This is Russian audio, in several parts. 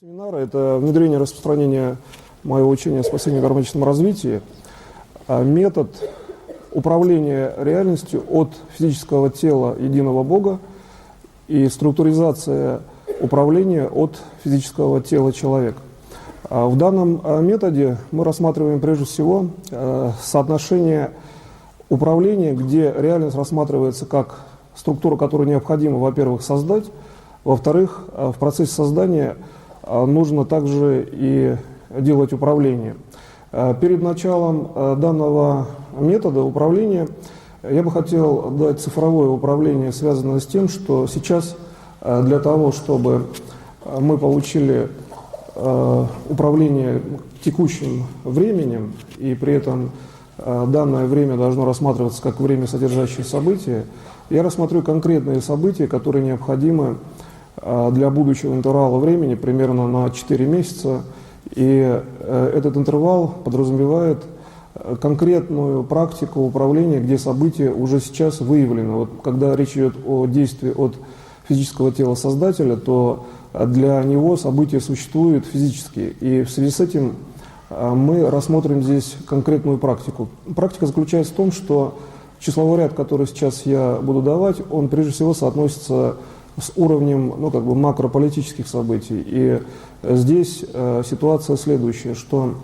Семинара – это внедрение и распространение моего учения о спасении и гармоничном развитии, метод управления реальностью от физического тела единого Бога и структуризация управления от физического тела человека. В данном методе мы рассматриваем прежде всего соотношение управления, где реальность рассматривается как структура, которую необходимо, во-первых, создать, во-вторых, в процессе создания нужно также и делать управление. Перед началом данного метода управления я бы хотел дать цифровое управление, связанное с тем, что сейчас для того, чтобы мы получили управление текущим временем, и при этом данное время должно рассматриваться как время, содержащее события, я рассмотрю конкретные события, которые необходимы для будущего интервала времени, примерно на 4 месяца. И этот интервал подразумевает конкретную практику управления, где события уже сейчас выявлены. Вот когда речь идет о действии от физического тела создателя, то для него события существуют физически. И в связи с этим мы рассмотрим здесь конкретную практику. Практика заключается в том, что числовой ряд, который сейчас я буду давать, он прежде всего соотносится с уровнем макрополитических событий. И здесь ситуация следующая, что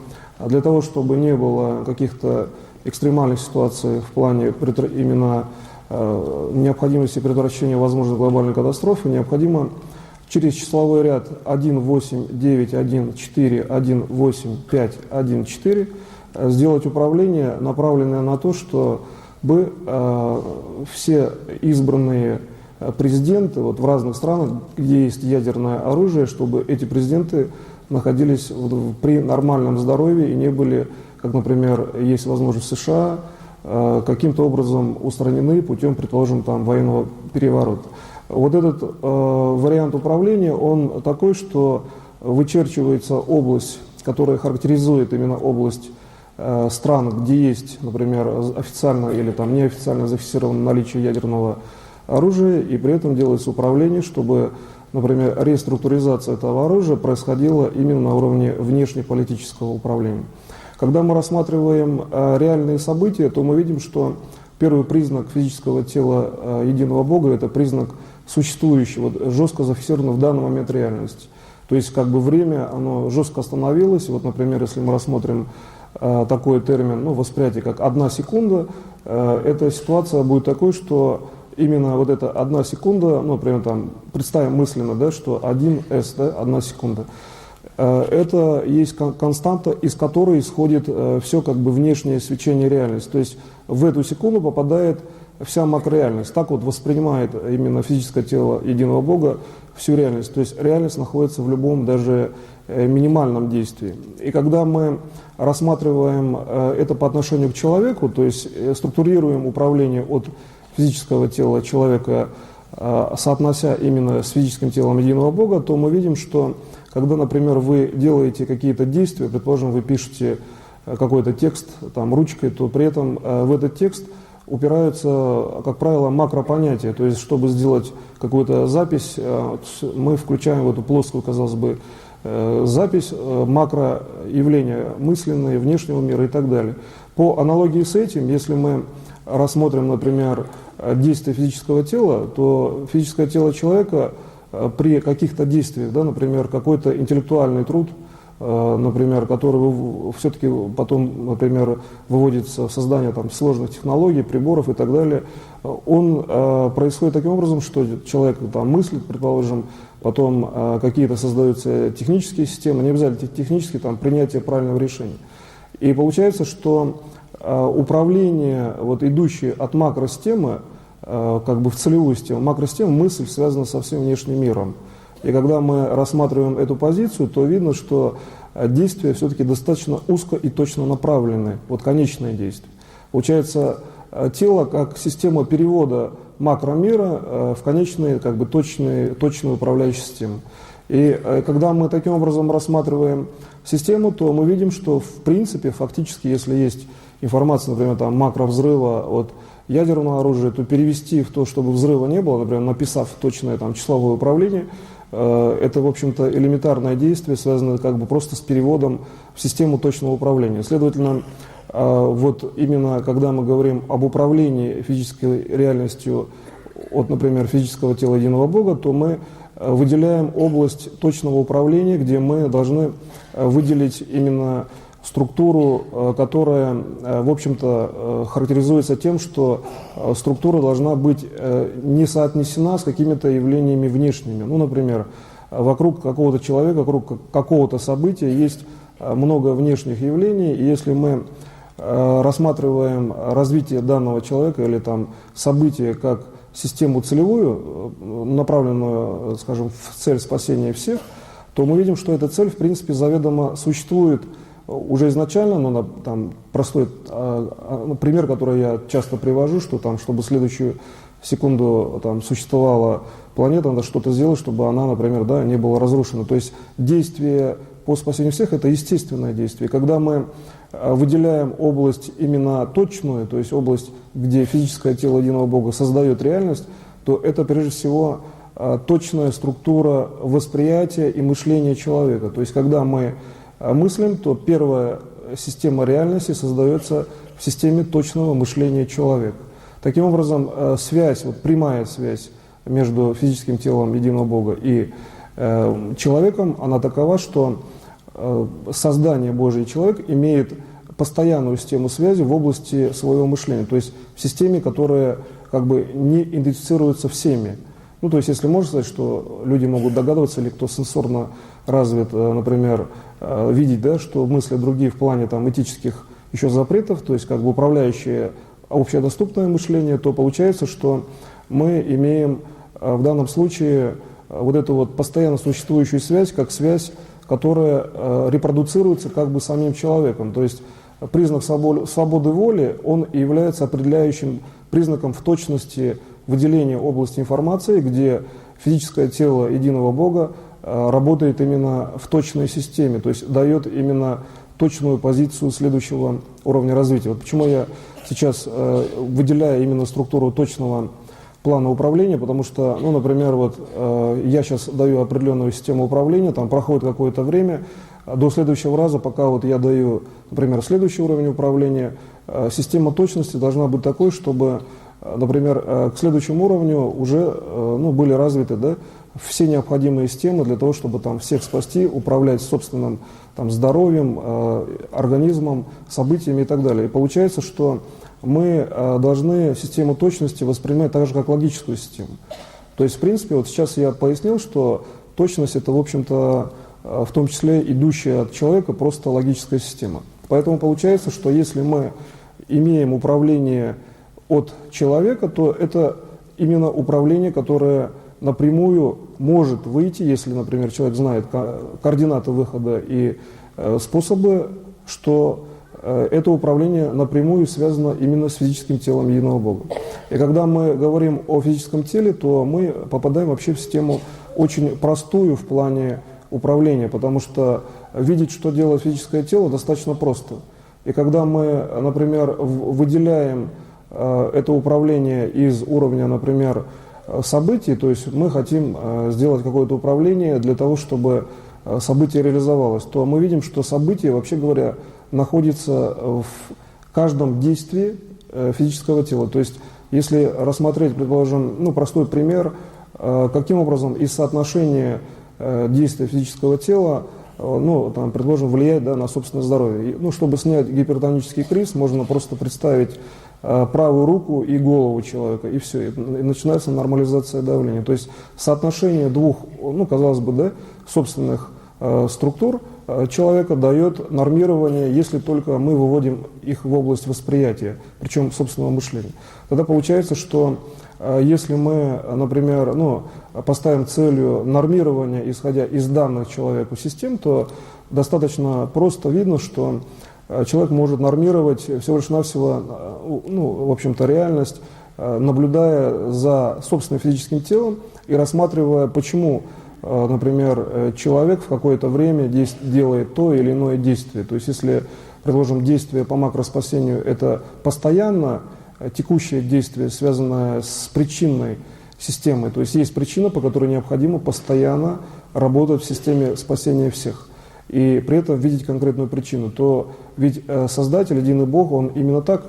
для того, чтобы не было каких-то экстремальных ситуаций в плане именно необходимости предотвращения возможной глобальной катастрофы, необходимо через числовой ряд 1, 8, 9, 1, 4, 1, 8, 5, 1, 4 сделать управление, направленное на то, чтобы все избранные президенты в разных странах, где есть ядерное оружие, чтобы эти президенты находились при нормальном здоровье и не были, как, например, есть возможность в США, каким-то образом устранены путем, предположим, военного переворота. Вот этот вариант управления, он такой, что вычерчивается область, которая характеризует именно область стран, где есть, например, официально или неофициально зафиксировано наличие ядерного оружия, и при этом делается управление, чтобы, например, реструктуризация этого оружия происходила именно на уровне внешнеполитического управления. Когда мы рассматриваем реальные события, то мы видим, что первый признак физического тела единого Бога – это признак существующего, жестко зафиксировано в данный момент реальности. То есть время, оно жестко остановилось. Вот, например, если мы рассмотрим такой термин, восприятие как 1 секунда, эта ситуация будет такой, что именно вот эта 1 секунда, например, представим мысленно, что 1s, 1 секунда, это есть константа, из которой исходит все внешнее свечение реальности. То есть в эту секунду попадает вся макрореальность. Так воспринимает именно физическое тело единого Бога всю реальность. То есть реальность находится в любом, даже минимальном действии. И когда мы рассматриваем это по отношению к человеку, то есть структурируем управление от физического тела человека, соотнося именно с физическим телом единого Бога, то мы видим, что когда, например, вы делаете какие-то действия, предположим, вы пишете какой-то текст ручкой, то при этом в этот текст упираются, как правило, макропонятия. То есть, чтобы сделать какую-то запись, мы включаем в эту плоскую, казалось бы, запись макроявления мысленные, внешнего мира и так далее. По аналогии с этим, если мы рассмотрим, например, действие физического тела, то физическое тело человека при каких-то действиях, например, какой-то интеллектуальный труд, например, который все-таки потом, например, выводится в создание сложных технологий, приборов и так далее, он происходит таким образом, что человек мыслит, предположим, потом какие-то создаются технические системы, не обязательно технические, принятие правильного решения. И получается, что управление, идущее от макросистемы, в целевую систему, макросистему, мысль связана со всем внешним миром. И когда мы рассматриваем эту позицию, то видно, что действия все-таки достаточно узко и точно направлены, конечные действия. Получается, тело как система перевода макромира в конечные, точную управляющую систему. И когда мы таким образом рассматриваем систему, то мы видим, что в принципе, фактически, если есть информация, например, макровзрыва от ядерного оружия, то перевести в то, чтобы взрыва не было, например, написав точное числовое управление, это, в общем-то, элементарное действие, связанное как бы просто с переводом в систему точного управления. Следовательно, вот именно когда мы говорим об управлении физической реальностью от, например, физического тела единого Бога, то мы выделяем область точного управления, где мы должны выделить именно структуру, которая, в общем-то, характеризуется тем, что структура должна быть не соотнесена с какими-то явлениями внешними. Ну, например, вокруг какого-то человека, вокруг какого-то события есть много внешних явлений, и если мы рассматриваем развитие данного человека или там события как систему целевую, направленную, скажем, в цель спасения всех, то мы видим, что эта цель, в принципе, заведомо существует уже изначально, но там простой пример, который я часто привожу, что там, чтобы следующую секунду там существовала планета, надо что-то сделать, чтобы она, например, да, не была разрушена. То есть действие по спасению всех – это естественное действие. Когда мы выделяем область именно точную, то есть область, где физическое тело единого Бога создает реальность, то это прежде всего точная структура восприятия и мышления человека. То есть когда мы мыслим, то первая система реальности создается в системе точного мышления человека. Таким образом, связь, вот прямая связь между физическим телом единого Бога и человеком, она такова, что создание Божие человек имеет постоянную систему связи в области своего мышления, то есть в системе, которая как бы не идентифицируется всеми. Ну, то есть, если можно сказать, что люди могут догадываться, или кто сенсорно развит, например, видеть, да, что мысли другие в плане там, этических еще запретов, то есть как бы управляющие общедоступное мышление, то получается, что мы имеем в данном случае вот эту вот постоянно существующую связь, как связь, которая репродуцируется как бы самим человеком. То есть признак свободы воли, он и является определяющим признаком в точности выделения области информации, где физическое тело единого Бога работает именно в точной системе, то есть дает именно точную позицию следующего уровня развития. Вот почему я сейчас выделяю именно структуру точного плана управления, потому что, ну, например, вот я сейчас даю определенную систему управления, там проходит какое-то время, до следующего раза, пока вот я даю, например, следующий уровень управления, система точности должна быть такой, чтобы, например, к следующему уровню уже были развиты, да, все необходимые системы для того, чтобы там всех спасти, управлять собственным там, здоровьем, организмом, событиями и так далее. И получается, что мы должны систему точности воспринимать так же, как логическую систему. То есть, в принципе, вот сейчас я пояснил, что точность – это, в общем-то, в том числе идущая от человека просто логическая система. Поэтому получается, что если мы имеем управление от человека, то это именно управление, которое напрямую может выйти, если, например, человек знает координаты выхода и способы, что это управление напрямую связано именно с физическим телом единого Бога. И когда мы говорим о физическом теле, то мы попадаем вообще в систему очень простую в плане управления, потому что видеть, что делает физическое тело, достаточно просто. И когда мы, например, выделяем это управление из уровня, например, событий, то есть мы хотим сделать какое-то управление для того, чтобы событие реализовалось, то мы видим, что событие, вообще говоря, находится в каждом действии физического тела. То есть если рассмотреть, предположим, простой пример, каким образом из соотношения действия физического тела, предположим, влияет, да, на собственное здоровье. Чтобы снять гипертонический криз, можно просто представить правую руку и голову человека, и все, и начинается нормализация давления. То есть соотношение двух, казалось бы, да, собственных структур человека дает нормирование, если только мы выводим их в область восприятия, причем собственного мышления. Тогда получается, что если мы, например, поставим целью нормирования, исходя из данных человеку систем, то достаточно просто видно, что человек может нормировать всего лишь навсего, в общем-то, реальность, наблюдая за собственным физическим телом и рассматривая, почему, например, человек в какое-то время делает то или иное действие. То есть, если, предложим, действие по макроспасению – это постоянно текущее действие, связанное с причинной системой. То есть есть причина, по которой необходимо постоянно работать в системе спасения всех. И при этом видеть конкретную причину. То ведь Создатель, единый Бог, Он именно так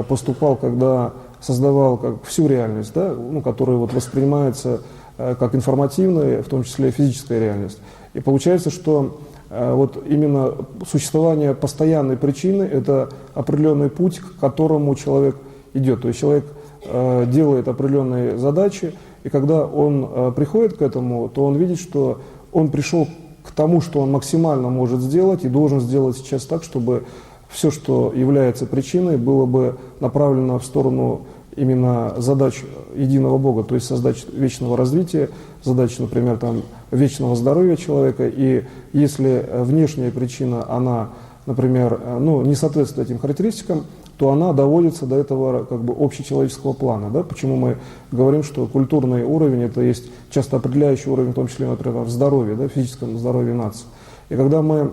поступал, когда создавал как всю реальность, да, ну, которая вот воспринимается как информативная, в том числе физическая реальность. И получается, что вот именно существование постоянной причины – это определенный путь, к которому человек идет. То есть человек делает определенные задачи, и когда он приходит к этому, то он видит, что он пришел к тому, что он максимально может сделать, и должен сделать сейчас так, чтобы все, что является причиной, было бы направлено в сторону именно задач единого Бога, то есть задач вечного развития, задач, например, там, вечного здоровья человека. И если внешняя причина, она, например, ну, не соответствует этим характеристикам, то она доводится до этого как бы общечеловеческого плана. Да? Почему мы говорим, что культурный уровень – это есть часто определяющий уровень, в том числе, например, в здоровье, да, в физическом здоровье нации. И когда мы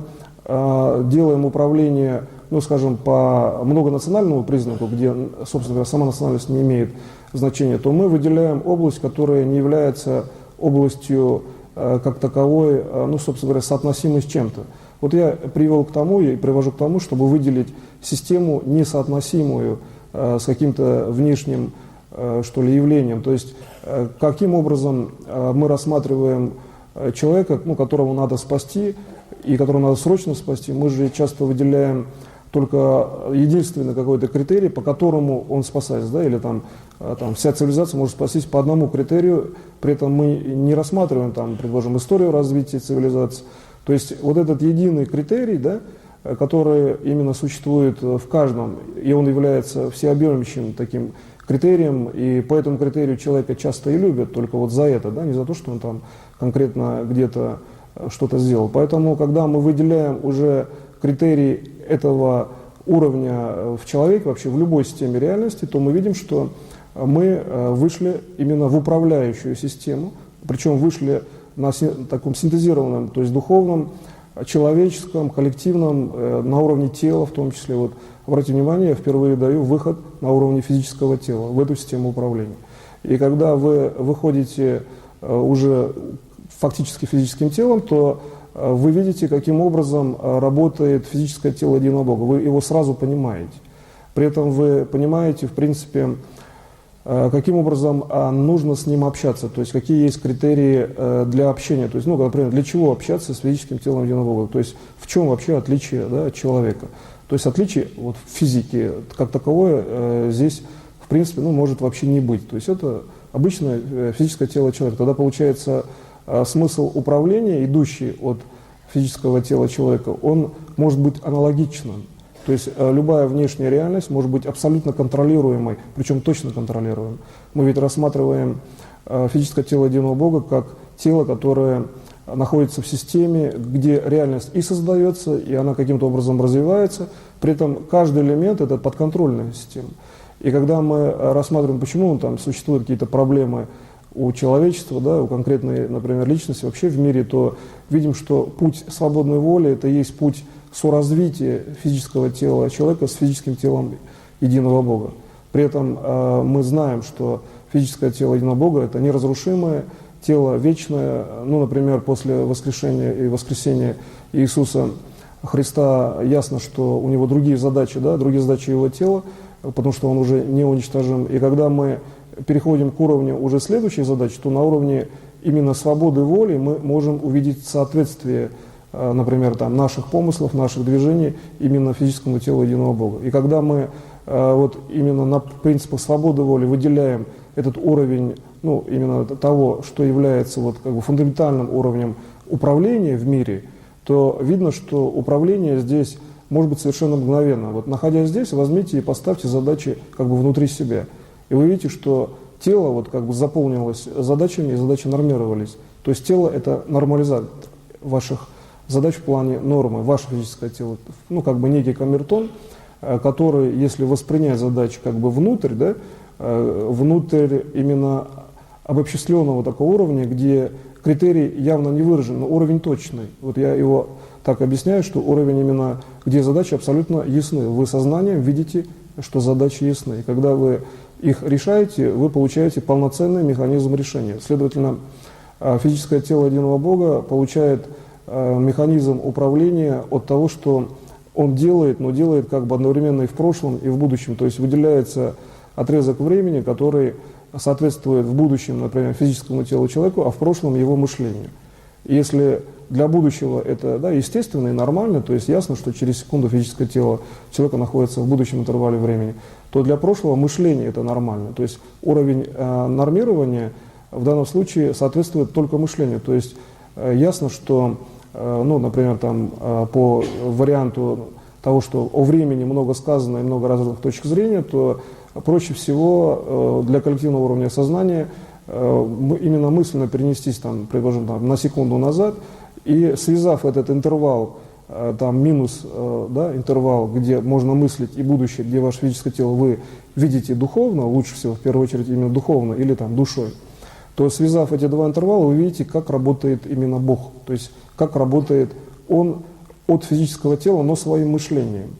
делаем управление, ну, скажем, по многонациональному признаку, где, собственно говоря, сама национальность не имеет значения, то мы выделяем область, которая не является областью как таковой, ну, собственно говоря, соотносимой с чем-то. Вот я привел к тому и привожу к тому, чтобы выделить систему, несоотносимую с каким-то внешним, что ли, явлением. То есть, каким образом мы рассматриваем человека, ну, которого надо спасти и которого надо срочно спасти. Мы же часто выделяем только единственный какой-то критерий, по которому он спасается, да, или там вся цивилизация может спастись по одному критерию, при этом мы не рассматриваем, там, предположим, историю развития цивилизации. То есть вот этот единый критерий, да, который именно существует в каждом, и он является всеобъемлющим таким критерием, и по этому критерию человека часто и любят, только вот за это, да, не за то, что он там конкретно где-то что-то сделал. Поэтому, когда мы выделяем уже критерий этого уровня в человеке, вообще в любой системе реальности, то мы видим, что мы вышли именно в управляющую систему, причем вышли на таком синтезированном, то есть духовном, человеческом, коллективном, на уровне тела в том числе. Вот, обратите внимание, я впервые даю выход на уровне физического тела, в эту систему управления. И когда вы выходите уже фактически физическим телом, то вы видите, каким образом работает физическое тело единого Бога. Вы его сразу понимаете. При этом вы понимаете, в принципе, каким образом нужно с ним общаться, то есть какие есть критерии для общения. То есть, ну, например, для чего общаться с физическим телом единого Бога. То есть в чем вообще отличие, да, от человека. То есть отличие вот, в физике как таковое здесь, в принципе, ну, может вообще не быть. То есть это обычное физическое тело человека. Тогда получается смысл управления, идущий от физического тела человека, он может быть аналогичным. То есть любая внешняя реальность может быть абсолютно контролируемой, причем точно контролируемой. Мы ведь рассматриваем физическое тело единого Бога как тело, которое находится в системе, где реальность и создается, и она каким-то образом развивается. При этом каждый элемент – это подконтрольная система. И когда мы рассматриваем, почему там существуют какие-то проблемы у человечества, да, у конкретной, например, личности вообще в мире, то видим, что путь свободной воли – это есть путь соразвития физического тела человека с физическим телом единого Бога. При этом мы знаем, что физическое тело единого Бога – это неразрушимое тело, вечное. Ну, например, после воскрешения и воскресения Иисуса Христа ясно, что у него другие задачи, да, другие задачи его тела, потому что он уже не уничтожим. И когда мы переходим к уровню уже следующей задачи, то на уровне именно свободы воли мы можем увидеть соответствие, например, там, наших помыслов, наших движений именно физическому телу единого Бога. И когда мы вот именно на принципах свободы воли выделяем этот уровень, ну, именно того, что является вот как бы фундаментальным уровнем управления в мире, то видно, что управление здесь может быть совершенно мгновенно. Вот находясь здесь, возьмите и поставьте задачи как бы внутри себя. И вы видите, что тело вот как бы заполнилось задачами, и задачи нормировались. То есть тело – это нормализатор ваших задач в плане нормы, ваше физическое тело. Ну, как бы некий камертон, который, если воспринять задачи как бы внутрь, да, внутрь именно обобщенного такого уровня, где критерий явно не выражен, но уровень точный. Вот я его так объясняю, что уровень именно, где задачи абсолютно ясны. Вы сознанием видите, что задачи ясны. И когда вы их решаете, вы получаете полноценный механизм решения. Следовательно, физическое тело единого Бога получает механизм управления от того, что он делает, но делает как бы одновременно и в прошлом, и в будущем. То есть выделяется отрезок времени, который соответствует в будущем, например, физическому телу человеку, а в прошлом его мышлению. И если для будущего это, да, естественно и нормально, то есть ясно, что через секунду физическое тело человека находится в будущем интервале времени, то для прошлого мышления это нормально. То есть уровень нормирования в данном случае соответствует только мышлению. То есть ясно, что, ну, например, там, по варианту того, что о времени много сказано и много разных точек зрения, то проще всего для коллективного уровня сознания именно мысленно перенестись, там, предположим, там, на секунду назад и, связав этот интервал, там, минус, да, интервал, где можно мыслить, и будущее, где ваше физическое тело вы видите духовно, лучше всего в первую очередь именно духовно или там душой, то, связав эти два интервала, вы видите, как работает именно Бог, то есть как работает Он от физического тела, но своим мышлением.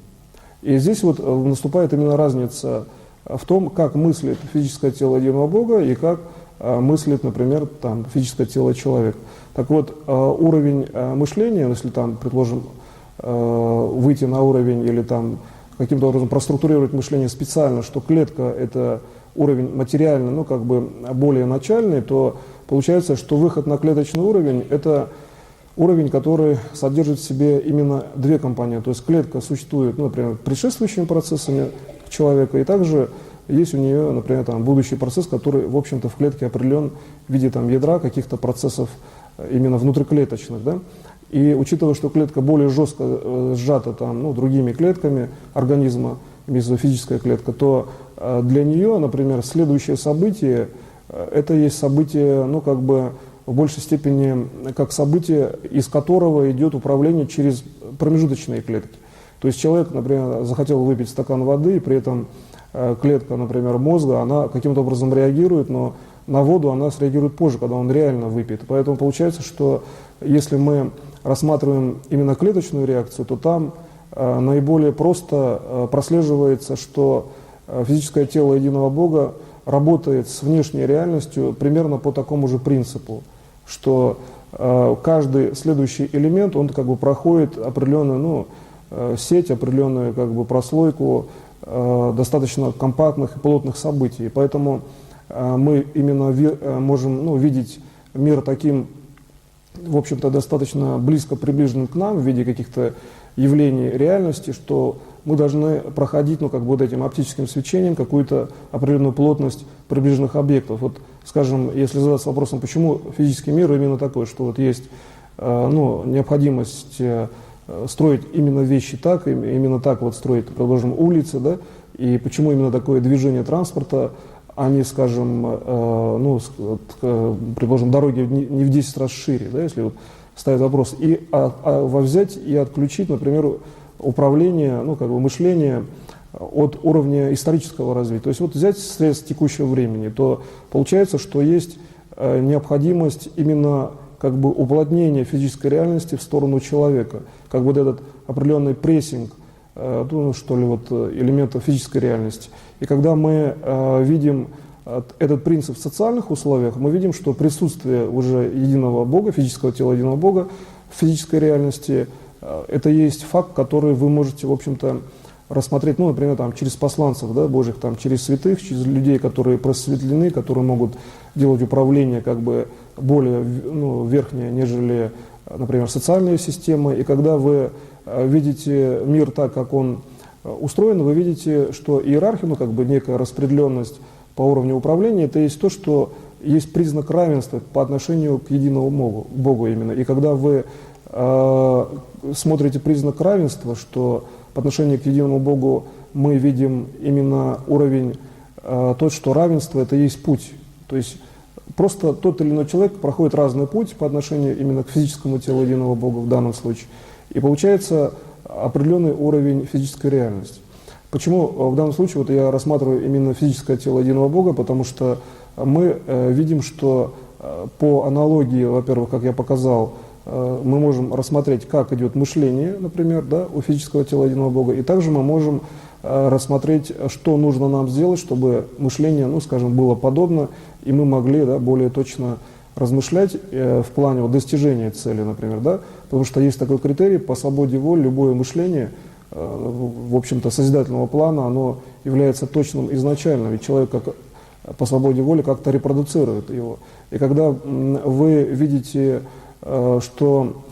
И здесь вот наступает именно разница в том, как мыслит физическое тело единого Бога и как мыслит, например, там, физическое тело человека. Так вот, уровень мышления, если там, предположим, выйти на уровень или там каким-то образом проструктурировать мышление специально, что клетка – это уровень материальный, ну, как бы более начальный, то получается, что выход на клеточный уровень – это уровень, который содержит в себе именно две компоненты. То есть клетка существует, ну, например, предшествующими процессами человека, и также есть у нее, например, там, будущий процесс, который, в общем-то, в клетке определен в виде там, ядра каких-то процессов именно внутриклеточных. Да? И учитывая, что клетка более жестко сжата там, ну, другими клетками организма, имеется физическая клетка, то для нее, например, следующее событие, это есть событие, ну, как бы в большей степени как событие, из которого идет управление через промежуточные клетки. То есть человек, например, захотел выпить стакан воды, и при этом клетка, например, мозга, она каким-то образом реагирует, но на воду она среагирует позже, когда он реально выпьет. Поэтому получается, что если мы рассматриваем именно клеточную реакцию, то там наиболее просто прослеживается, что физическое тело единого Бога работает с внешней реальностью примерно по такому же принципу, что каждый следующий элемент, он как бы проходит определенную, ну, сеть, определенную как бы прослойку достаточно компактных и плотных событий. Поэтому мы именно можем, ну, видеть мир таким, в общем-то, достаточно близко приближенным к нам в виде каких-то явлений реальности, что мы должны проходить, ну, как бы вот этим оптическим свечением какую-то определенную плотность приближенных объектов. Вот, скажем, если задаться вопросом, почему физический мир именно такой, что вот есть, ну, необходимость строить именно вещи так, именно так вот строить, предположим, улицы, да, и почему именно такое движение транспорта, а не, скажем, ну, предположим, дороги не в 10 раз шире, да, если вот ставить вопрос, и взять и отключить, например, управление, ну, как бы мышление от уровня исторического развития. То есть вот взять средств текущего времени, то получается, что есть необходимость именно как бы уплотнения физической реальности в сторону человека, как бы вот этот определенный прессинг, ну, что ли, вот, элементов физической реальности. И когда мы видим этот принцип в социальных условиях, мы видим, что присутствие уже единого Бога, физического тела единого Бога в физической реальности, это есть факт, который вы можете, в общем-то, рассмотреть, ну, например, там, через посланцев, да, Божьих, там, через святых, через людей, которые просветлены, которые могут делать управление как бы более, ну, верхнее, нежели, например, социальные системы. И когда вы видите мир так, как он устроен, вы видите, что иерархия, ну, как бы некая распределенность по уровню управления, это есть то, что есть признак равенства по отношению к единому Богу именно. И когда вы смотрите признак равенства, что по отношению к единому Богу мы видим именно уровень тот, что равенство – это есть путь. То есть просто тот или иной человек проходит разный путь по отношению именно к физическому телу единого Бога в данном случае. И получается определенный уровень физической реальности. Почему в данном случае вот я рассматриваю именно физическое тело единого Бога? Потому что мы видим, что по аналогии, во-первых, как я показал, мы можем рассмотреть, как идет мышление, например, да, у физического тела единого Бога, и также мы можем рассмотреть, что нужно нам сделать, чтобы мышление, ну, скажем, было подобно, и мы могли, да, более точно размышлять в плане вот, достижения цели, например, да, потому что есть такой критерий: по свободе воли любое мышление, в общем-то, созидательного плана, оно является точным изначально, ведь человек как, по свободе воли как-то репродуцирует его. И когда вы видите, что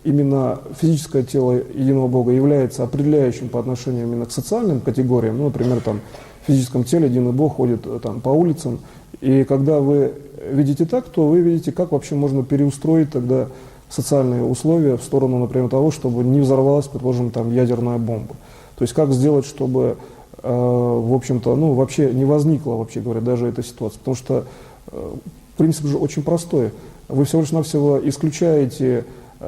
именно физическое тело единого Бога является определяющим по отношению именно к социальным категориям, ну, например, там, в физическом теле единый Бог ходит там, по улицам, и когда вы видите так, то вы видите, как вообще можно переустроить тогда социальные условия в сторону, например, того, чтобы не взорвалась, предположим, там, ядерная бомба. То есть как сделать, чтобы, в общем-то, ну, вообще не возникла, вообще говоря, даже эта ситуация. Потому что принцип же очень простой. Вы всего лишь навсего исключаете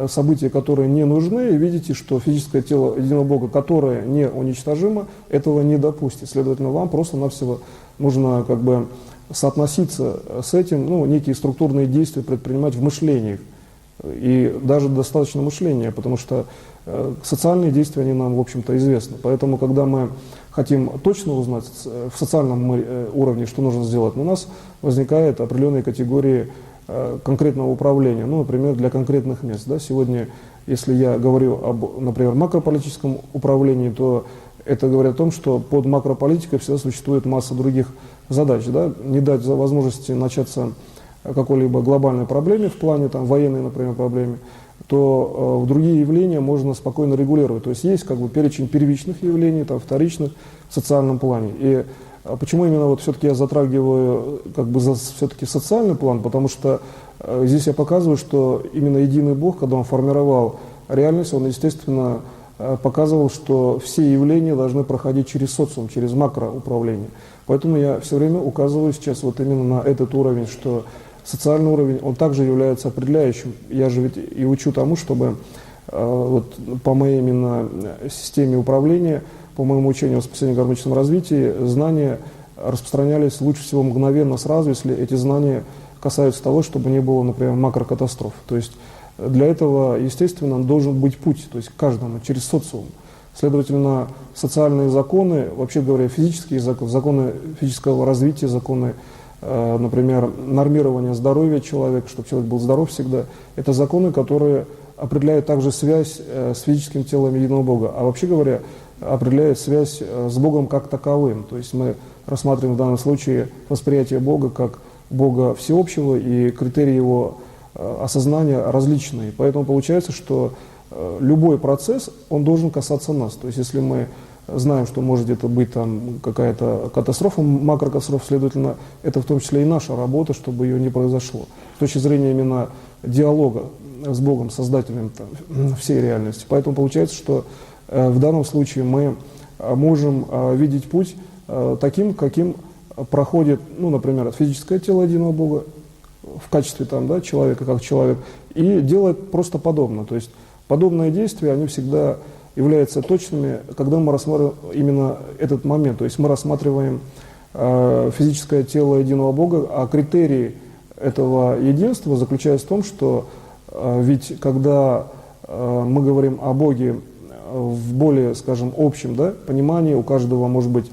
события, которые не нужны, и видите, что физическое тело единого Бога, которое не уничтожимо, этого не допустит. Следовательно, вам просто-навсего нужно как бы соотноситься с этим, ну, некие структурные действия предпринимать в мышлении. И даже достаточно мышления, потому что социальные действия, они нам, в общем-то, известны. Поэтому, когда мы хотим точно узнать в социальном уровне, что нужно сделать, у нас возникают определенные категории конкретного управления, ну, например, для конкретных мест. Да? Сегодня, если я говорю об, например, макрополитическом управлении, то это говорит о том, что под макрополитикой всегда существует масса других задач. Да? Не дать возможности начаться какой-либо глобальной проблеме в плане там, военной, например, проблеме, то другие явления можно спокойно регулировать. То есть есть как бы перечень первичных явлений, там, вторичных в социальном плане. И почему именно вот все-таки я затрагиваю как бы все-таки социальный план? Потому что здесь я показываю, что именно единый Бог, когда он формировал реальность, он, естественно, показывал, что все явления должны проходить через социум, через макроуправление. Поэтому я все время указываю сейчас вот именно на этот уровень, что социальный уровень, он также является определяющим. Я же ведь и учу тому, чтобы вот по моей именно системе управления, по моему учению о спасении гармоничном развитии, знания распространялись лучше всего мгновенно, сразу, если эти знания касаются того, чтобы не было, например, макрокатастроф. То есть для этого, естественно, должен быть путь, то есть каждому, через социум. Следовательно, социальные законы, вообще говоря, физические законы, законы физического развития, законы, например, нормирования здоровья человека, чтобы человек был здоров всегда, это законы, которые определяют также связь с физическим телом единого Бога. А вообще говоря, определяет связь с Богом как таковым. То есть мы рассматриваем в данном случае восприятие Бога как Бога всеобщего, и критерии его осознания различные. Поэтому получается, что любой процесс, он должен касаться нас. То есть если мы знаем, что может где-то быть там какая-то катастрофа, макрокатастрофа, следовательно, это в том числе и наша работа, чтобы ее не произошло. С точки зрения именно диалога с Богом, Создателем там, всей реальности. Поэтому получается, что в данном случае мы можем видеть путь таким, каким проходит, ну, например, физическое тело единого Бога в качестве там, да, человека, как человек, и делает просто подобно. То есть подобные действия, они всегда являются точными, когда мы рассматриваем именно этот момент. То есть мы рассматриваем физическое тело единого Бога, а критерии этого единства заключаются в том, что ведь когда мы говорим о Боге в более, скажем, общем, да, понимании, у каждого может быть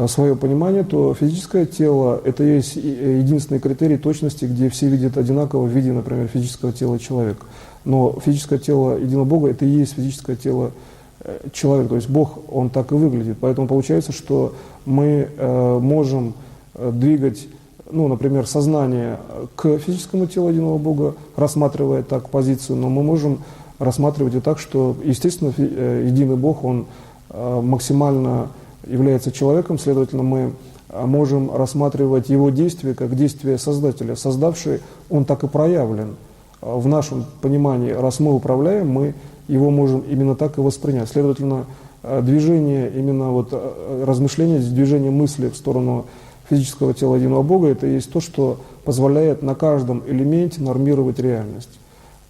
свое понимание, то физическое тело – это есть единственный критерий точности, где все видят одинаково в виде, например, физического тела человека. Но физическое тело единого Бога – это и есть физическое тело человека, то есть Бог, он так и выглядит. Поэтому получается, что мы можем двигать, ну, например, сознание к физическому телу единого Бога, рассматривая так позицию, но мы можем рассматривать и так, что, естественно, единый Бог, он максимально является человеком, следовательно, мы можем рассматривать его действия как действия Создателя. Создавший, он так и проявлен. В нашем понимании, раз мы управляем, мы его можем именно так и воспринять. Следовательно, движение, именно вот размышление, движение мысли в сторону физического тела единого Бога, это есть то, что позволяет на каждом элементе нормировать реальность.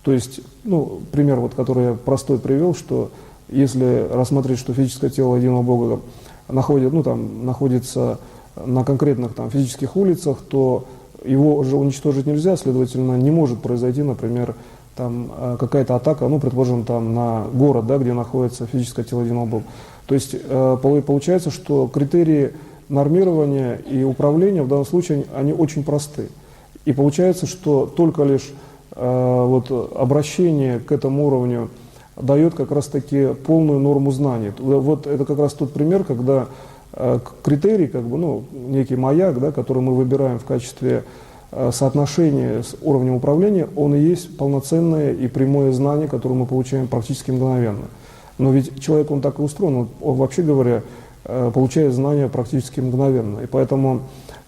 То есть, ну, пример, вот, который я простой привел, что если рассмотреть, что физическое тело единого Бога находится на конкретных там, физических улицах, то его уже уничтожить нельзя, следовательно, не может произойти, например, там какая-то атака, ну, предположим, там на город, да, где находится физическое тело единого Бога. То есть получается, что критерии нормирования и управления в данном случае, они очень просты. И получается, что только лишь вот обращение к этому уровню дает как раз-таки полную норму знаний. Вот это как раз тот пример, когда критерий, как бы, ну, некий маяк, да, который мы выбираем в качестве соотношения с уровнем управления, он и есть полноценное и прямое знание, которое мы получаем практически мгновенно. Но ведь человек, он так и устроен, он вообще говоря, получает знания практически мгновенно. И поэтому,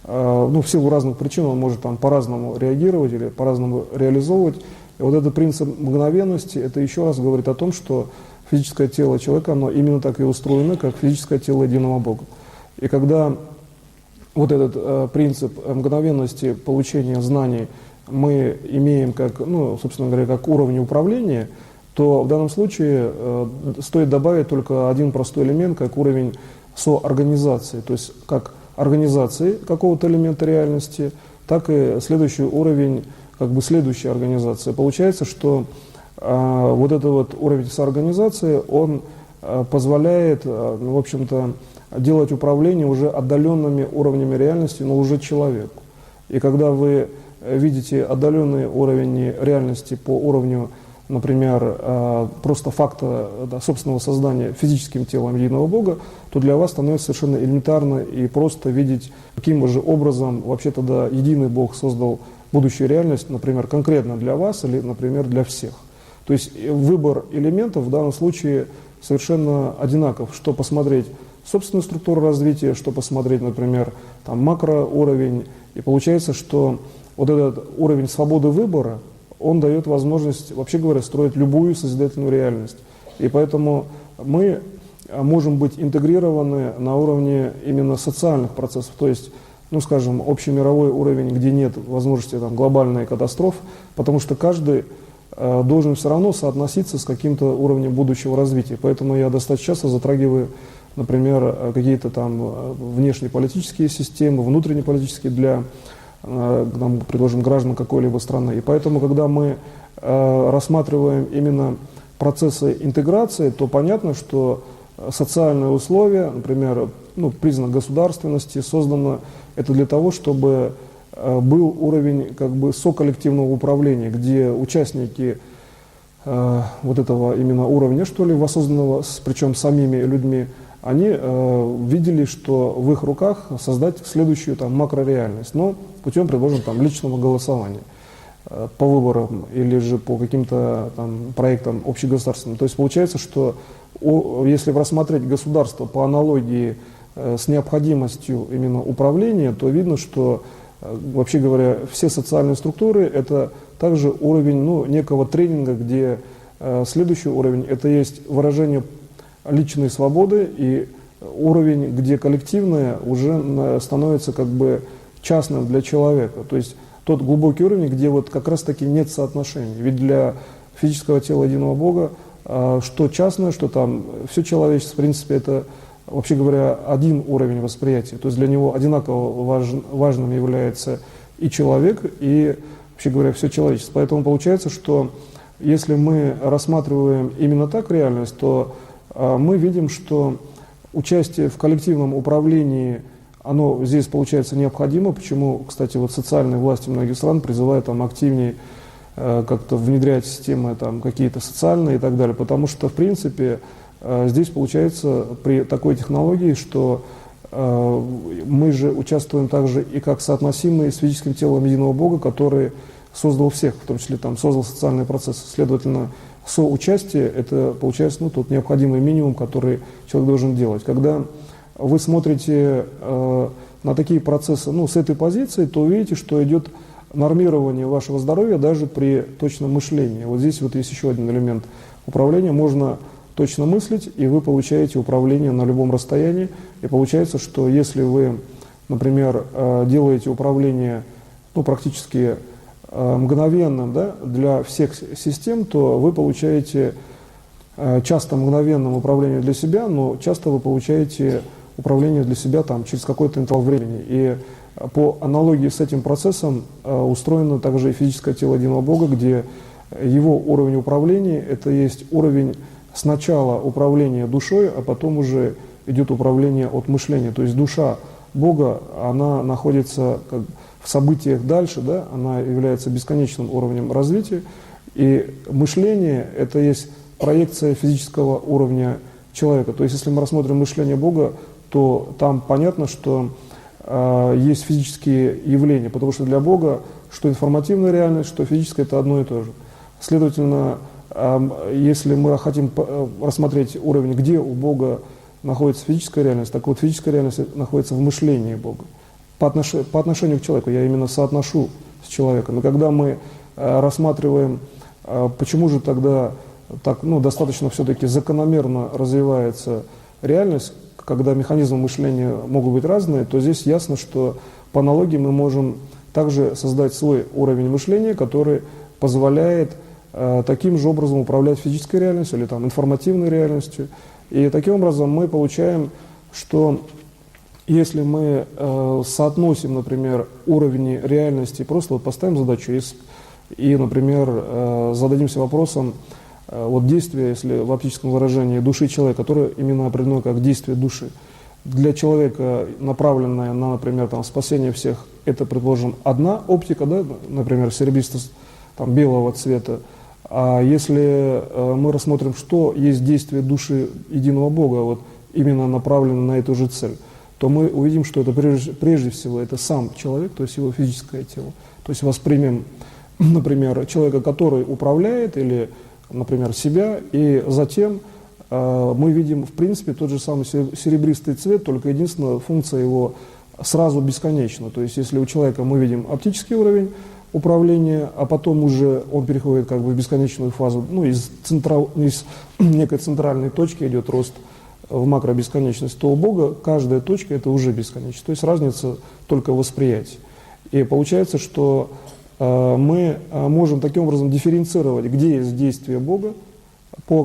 ну, в силу разных причин он может там по-разному реагировать или по-разному реализовывать. И вот этот принцип мгновенности, это еще раз говорит о том, что физическое тело человека, оно именно так и устроено, как физическое тело единого Бога. И когда вот этот принцип мгновенности получения знаний мы имеем как, ну, собственно говоря, как уровень управления, то в данном случае стоит добавить только один простой элемент, как уровень соорганизации, то есть как организации какого-то элемента реальности, так и следующий уровень, как бы следующей организации. Получается, что вот этот вот уровень соорганизации, он позволяет, в общем-то, делать управление уже отдаленными уровнями реальности, но уже человеку. И когда вы видите отдаленный уровень реальности по уровню, например, просто факта, да, собственного создания физическим телом единого Бога, то для вас становится совершенно элементарно и просто видеть, каким же образом вообще тогда единый Бог создал будущую реальность, например, конкретно для вас или, например, для всех. То есть выбор элементов в данном случае совершенно одинаков, что посмотреть собственную структуру развития, что посмотреть, например, там, макроуровень. И получается, что вот этот уровень свободы выбора, он дает возможность, вообще говоря, строить любую созидательную реальность. И поэтому мы можем быть интегрированы на уровне именно социальных процессов, то есть, ну, скажем, общемировой уровень, где нет возможности там, глобальной катастрофы, потому что каждый должен все равно соотноситься с каким-то уровнем будущего развития. Поэтому я достаточно часто затрагиваю, например, какие-то там внешнеполитические системы, внутреннеполитические для, предложим, граждан какой-либо страны. И поэтому, когда мы рассматриваем именно процессы интеграции, то понятно, что социальные условия, например, ну, признак государственности создано это для того, чтобы был уровень как бы соколлективного управления, где участники вот этого именно уровня, что ли, воссозданного, причем самими людьми, они видели, что в их руках создать следующую там макрореальность, но путем, предложим, там, личного голосования по выборам или же по каким-то там проектам общегосударственным. То есть получается, что если рассмотреть государство по аналогии с необходимостью именно управления, то видно, что, вообще говоря, все социальные структуры – это также уровень, ну, некого тренинга, где следующий уровень – это есть выражение личной свободы, и уровень, где коллективное уже становится как бы частным для человека. То есть тот глубокий уровень, где вот как раз-таки нет соотношений. Ведь для физического тела единого Бога что частное, что там все человечество, в принципе, это, вообще говоря, один уровень восприятия. То есть для него одинаково важным является и человек, и, вообще говоря, все человечество. Поэтому получается, что если мы рассматриваем именно так реальность, то мы видим, что участие в коллективном управлении, оно здесь получается необходимо. Почему, кстати, вот социальные власти многих стран призывают там активнее как-то внедрять системы там какие-то социальные и так далее. Потому что, в принципе, здесь получается при такой технологии, что мы же участвуем также и как соотносимые с физическим телом единого Бога, который создал всех, в том числе там создал социальные процессы. Следовательно, соучастие – это, получается, ну, тот необходимый минимум, который человек должен делать. Когда вы смотрите на такие процессы, ну, с этой позиции, то увидите, что идет нормирование вашего здоровья даже при точном мышлении. Вот здесь вот есть еще один элемент управления. Можно точно мыслить, и вы получаете управление на любом расстоянии. И получается, что если вы, например, делаете управление, ну, практически мгновенным, да, для всех систем, то вы получаете часто мгновенным управление для себя, но часто вы получаете управление для себя там, через какой-то интервал времени. И по аналогии с этим процессом устроено также и физическое тело единого Бога, где Его уровень управления – это есть уровень сначала управления душой, а потом уже идет управление от мышления. То есть душа Бога, она находится как в событиях дальше, да, она является бесконечным уровнем развития, и мышление – это есть проекция физического уровня человека. То есть если мы рассмотрим мышление Бога, то там понятно, что есть физические явления, потому что для Бога что информативная реальность, что физическая – это одно и то же. Следовательно, если мы хотим рассмотреть уровень, где у Бога находится физическая реальность, так вот физическая реальность находится в мышлении Бога. По отношению к человеку, я именно соотношу с человеком. И когда мы рассматриваем, почему же тогда так, достаточно все-таки закономерно развивается реальность, когда механизмы мышления могут быть разные, то здесь ясно, что по аналогии мы можем также создать свой уровень мышления, который позволяет таким же образом управлять физической реальностью или там, информативной реальностью. И таким образом мы получаем, что если мы соотносим, например, уровни реальности, просто вот поставим задачу и, например, зададимся вопросом, вот действие, если в оптическом выражении души человека, которое именно определено как действие души, для человека, направленное на, например, там, спасение всех, это, предположим, одна оптика, да, например, серебристо-белого цвета. А если мы рассмотрим, что есть действие души единого Бога, вот именно направлено на эту же цель, то мы увидим, что это прежде всего это сам человек, то есть его физическое тело. То есть воспримем, например, человека, который управляет, или, например, себя, и затем мы видим, в принципе, тот же самый серебристый цвет, только единственная функция его сразу бесконечна. То есть если у человека мы видим оптический уровень управления, а потом уже он переходит как бы в бесконечную фазу, из некой центральной точки идет рост в макробесконечность, то у Бога каждая точка – это уже бесконечность. То есть разница только в восприятии. И получается, что мы можем таким образом дифференцировать, где есть действие Бога,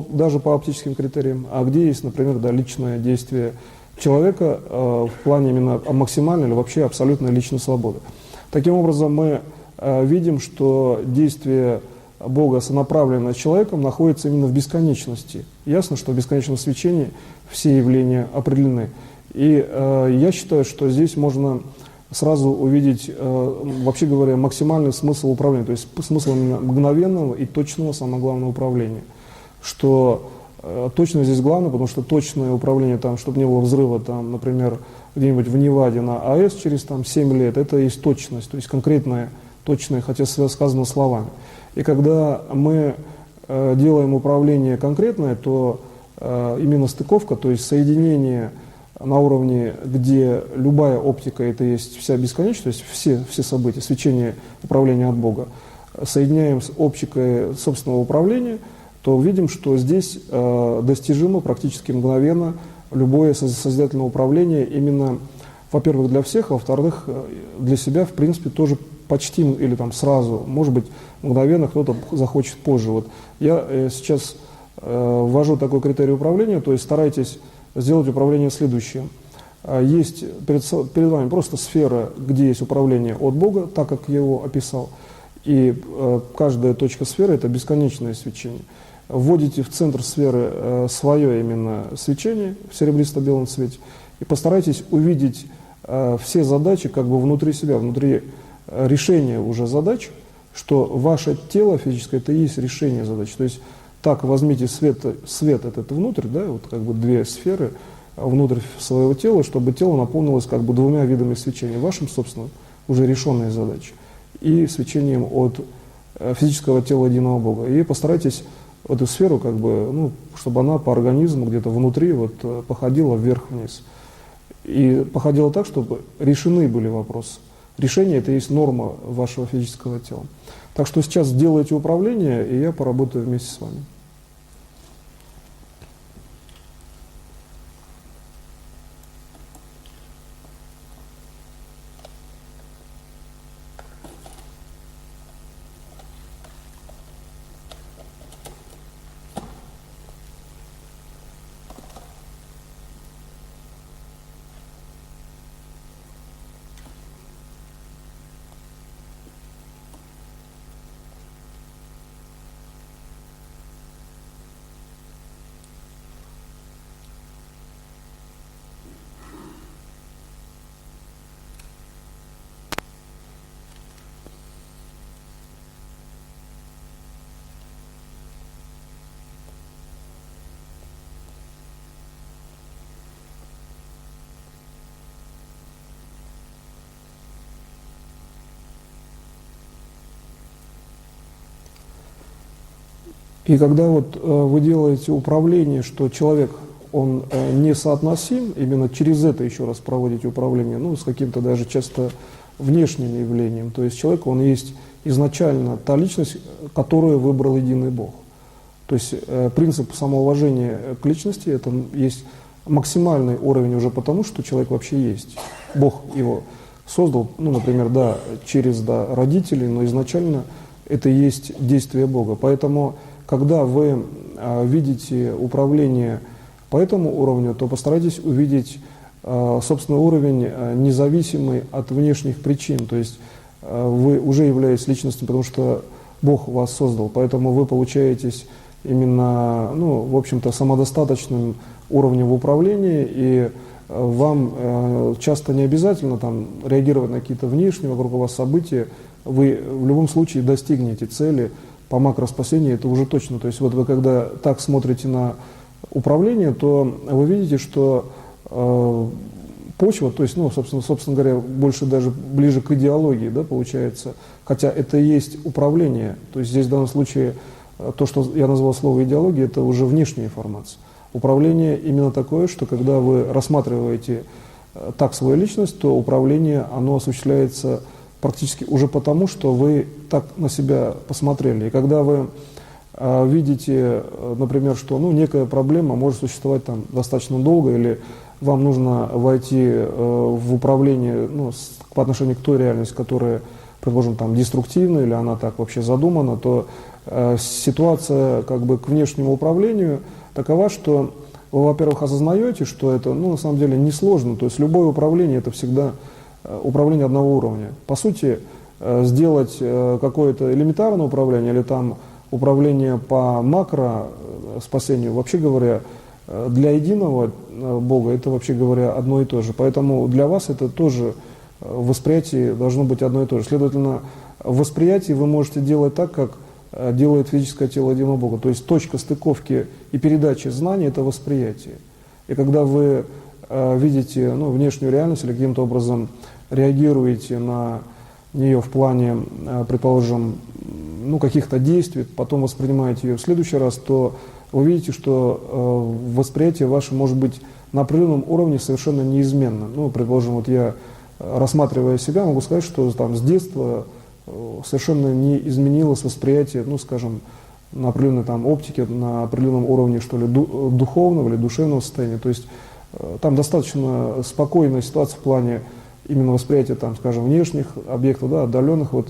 даже по оптическим критериям, а где есть, например, личное действие человека в плане именно максимальной или вообще абсолютной личной свободы. Таким образом, мы видим, что действие Бога, сонаправленное с человеком, находится именно в бесконечности. Ясно, что в бесконечном свечении все явления определены. И я считаю, что здесь можно сразу увидеть, вообще говоря, максимальный смысл управления, то есть смысл мгновенного и точного, самое главное, управления. Что точно здесь главное, потому что точное управление, там, чтобы не было взрыва, там, например, где-нибудь в Неваде на АЭС через 7 лет, это есть точность, то есть конкретное, точное, хотя сказано словами. И когда мы делаем управление конкретное, то именно стыковка, то есть соединение на уровне, где любая оптика, это есть вся бесконечность, то есть все события, свечение управления от Бога, соединяем с оптикой собственного управления, то видим, что здесь достижимо практически мгновенно любое созидательное управление именно, во-первых, для всех, а во-вторых, для себя, в принципе, тоже почти или там сразу, может быть, мгновенно кто-то захочет позже. Вот я сейчас ввожу такой критерий управления, то есть старайтесь сделать управление следующее. Есть перед вами просто сфера, где есть управление от Бога, так как я его описал, и каждая точка сферы – это бесконечное свечение. Вводите в центр сферы свое именно свечение в серебристо-белом цвете и постарайтесь увидеть все задачи как бы внутри себя, внутри решения уже задач, что ваше тело физическое – это и есть решение задач. То есть так возьмите свет этот внутрь, да, вот как бы две сферы внутрь своего тела, чтобы тело наполнилось как бы двумя видами свечения, вашим собственным, уже решенной задачей, и свечением от физического тела единого Бога. И постарайтесь эту сферу, как бы, чтобы она по организму где-то внутри вот, походила вверх-вниз. И походила так, чтобы решены были вопросы. Решение – это и есть норма вашего физического тела. Так что сейчас делайте управление, и я поработаю вместе с вами. И когда вот вы делаете управление, что человек, он несоотносим, именно через это еще раз проводите управление, ну, с каким-то даже часто внешним явлением. То есть человек, он есть изначально та личность, которую выбрал единый Бог. То есть принцип самоуважения к личности – это есть максимальный уровень уже потому, что человек вообще есть. Бог его создал, ну, например, да, через родителей, но изначально это и есть действие Бога. Поэтому, когда вы видите управление по этому уровню, то постарайтесь увидеть собственный уровень, независимый от внешних причин. То есть вы уже являетесь личностью, потому что Бог вас создал, поэтому вы получаетесь именно, ну, в общем-то, самодостаточным уровнем в управлении, и вам часто не обязательно там реагировать на какие-то внешние вокруг вас события, вы в любом случае достигнете цели по макроспасению, это уже точно. То есть вот вы когда так смотрите на управление, то вы видите, что почва, то есть, ну, собственно говоря, больше даже ближе к идеологии, да, получается, хотя это и есть управление, то есть здесь в данном случае то, что я назвал слово идеология, это уже внешняя информация. Управление именно такое, что когда вы рассматриваете так свою личность, то управление, оно осуществляется практически уже потому, что вы так на себя посмотрели. И когда вы видите, например, что, ну, некая проблема может существовать там достаточно долго, или вам нужно войти в управление, ну, по отношению к той реальности, которая, предположим, там деструктивна, или она так вообще задумана, то ситуация как бы к внешнему управлению такова, что вы, во-первых, осознаете, что это, ну, на самом деле несложно, то есть любое управление это всегда управление одного уровня. По сути, сделать какое-то элементарное управление или там управление по макро спасению, вообще говоря, для единого Бога это, вообще говоря, одно и то же. Поэтому для вас это тоже восприятие должно быть одно и то же. Следовательно, в восприятии вы можете делать так, как делает физическое тело единого Бога. То есть точка стыковки и передачи знаний – это восприятие. И когда вы видите, ну, внешнюю реальность или каким-то образом реагируете на нее в плане, предположим, ну, каких-то действий, потом воспринимаете ее в следующий раз, то вы видите, что восприятие ваше может быть на определенном уровне совершенно неизменно. Ну, предположим, вот я, рассматривая себя, могу сказать, что там с детства совершенно не изменилось восприятие, ну, скажем, на определенной там оптике, на определенном уровне, что ли, духовного или душевного состояния. То есть там достаточно спокойная ситуация в плане именно восприятия, там, скажем, внешних объектов, да, отдаленных. Вот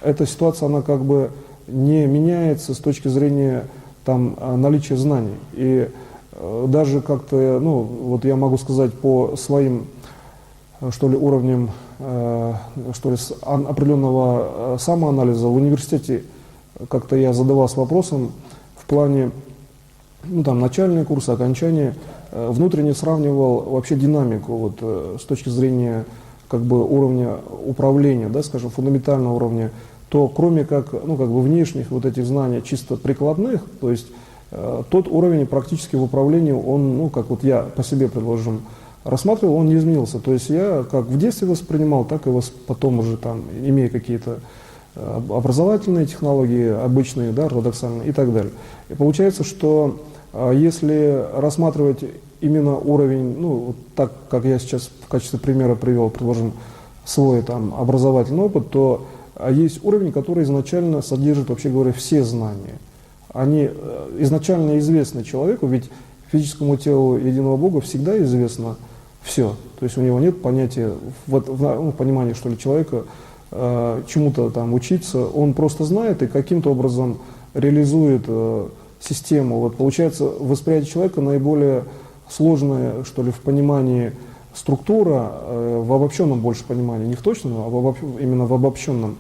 эта ситуация, она как бы не меняется с точки зрения там наличия знаний. И даже как-то, ну, вот я могу сказать по своим, что ли, уровням, что ли, определенного самоанализа в университете как-то я задавался вопросом в плане, ну, там, начальные курсы, окончания, внутренне сравнивал вообще динамику вот с точки зрения как бы уровня управления, да, скажем, фундаментального уровня, то кроме как, ну, как бы внешних вот этих знаний чисто прикладных, то есть тот уровень практически в управлении, он, ну, как вот я по себе, предложим, рассматривал, он не изменился. То есть я как в детстве воспринимал, так и потом уже там, имея какие-то образовательные технологии, обычные, да, ортодоксальные и так далее. И получается, что если рассматривать именно уровень, ну, вот так, как я сейчас в качестве примера привел, предложим, свой там образовательный опыт, то есть уровень, который изначально содержит, вообще говоря, все знания. Они изначально известны человеку, ведь физическому телу единого Бога всегда известно все. То есть у него нет понятия, понимания, что ли, человека чему-то там учиться, он просто знает и каким-то образом реализует систему. Вот получается, восприятие человека наиболее сложная, что ли, в понимании структура, в обобщенном больше понимании, не в точном, а именно в обобщенном.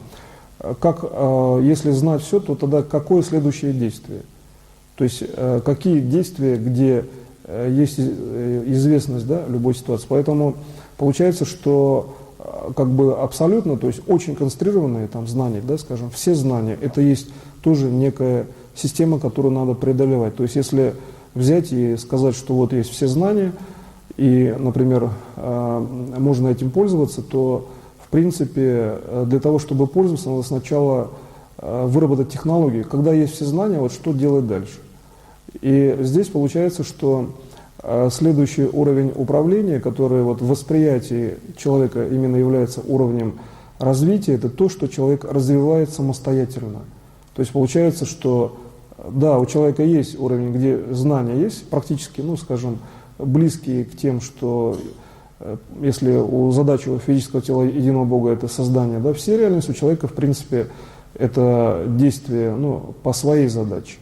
Как, если знать все, то тогда какое следующее действие? То есть какие действия, где есть известность, да, любой ситуации. Поэтому получается, что как бы абсолютно, то есть очень концентрированные там знания, да, скажем, все знания, это есть тоже некая система, которую надо преодолевать. То есть если взять и сказать, что вот есть все знания, и, например, можно этим пользоваться, то, в принципе, для того, чтобы пользоваться, надо сначала выработать технологии. Когда есть все знания, вот что делать дальше. И здесь получается, что следующий уровень управления, который вот в восприятии человека именно является уровнем развития, это то, что человек развивает самостоятельно. То есть получается, что да, у человека есть уровень, где знания есть, практически, ну, скажем, близкие к тем, что если у задачи физического тела единого Бога это создание, да, все реальности у человека, в принципе, это действие, ну, по своей задаче.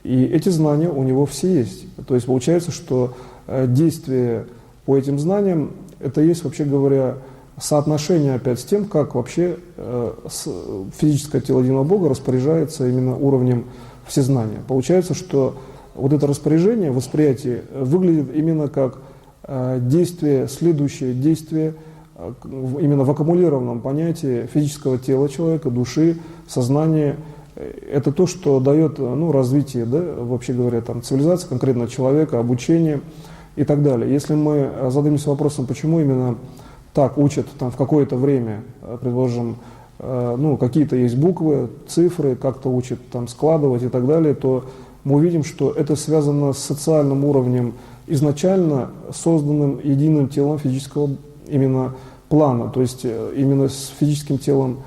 И эти знания у него все есть. То есть получается, что действие по этим знаниям, это есть, вообще говоря, соотношение опять с тем, как вообще физическое тело единого Бога распоряжается именно уровнем всезнания. Получается, что вот это распоряжение, восприятие выглядит именно как действие, следующее действие, именно в аккумулированном понятии физического тела человека, души, сознания. Это то, что дает, ну, развитие, да, вообще говоря, там, цивилизации, конкретно человека, обучение и так далее. Если мы зададимся вопросом, почему именно так учат там, в какое-то время, предположим, ну, какие-то есть буквы, цифры, как-то учат там, складывать и так далее, то мы увидим, что это связано с социальным уровнем, изначально созданным единым телом физического именно плана, то есть именно с физическим телом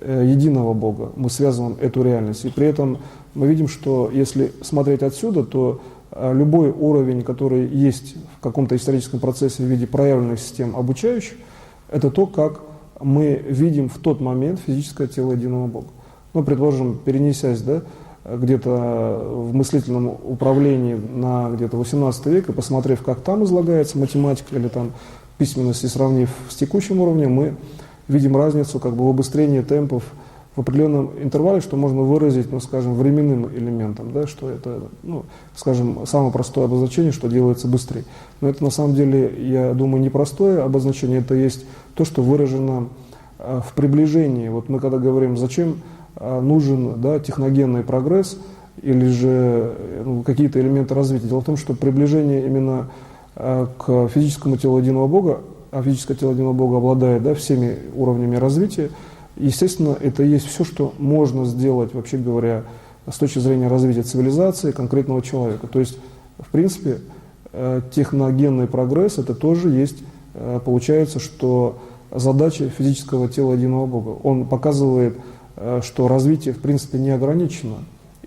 единого Бога мы связываем эту реальность. И при этом мы видим, что если смотреть отсюда, то любой уровень, который есть в каком-то историческом процессе в виде проявленных систем обучающих, это то, как мы видим в тот момент физическое тело единого Бога. Ну, предположим, перенесясь, да, где-то в мыслительном управлении на где-то 18 век и посмотрев, как там излагается математика или там письменность, и сравнив с текущим уровнем, мы видим разницу как бы в убыстрении темпов в определенном интервале, что можно выразить, ну, скажем, временным элементом, да, что это, ну, скажем, самое простое обозначение, что делается быстрее. Но это на самом деле, я думаю, непростое обозначение, это есть то, что выражено в приближении. Вот мы когда говорим, зачем нужен, да, техногенный прогресс или же, ну, какие-то элементы развития. Дело в том, что приближение именно к физическому телу единого Бога, а физическое тело единого Бога обладает, да, всеми уровнями развития, естественно, это есть все, что можно сделать, вообще говоря, с точки зрения развития цивилизации конкретного человека. То есть, в принципе, техногенный прогресс, это тоже есть, получается, что задача физического тела единого Бога. Он показывает, что развитие, в принципе, не ограничено.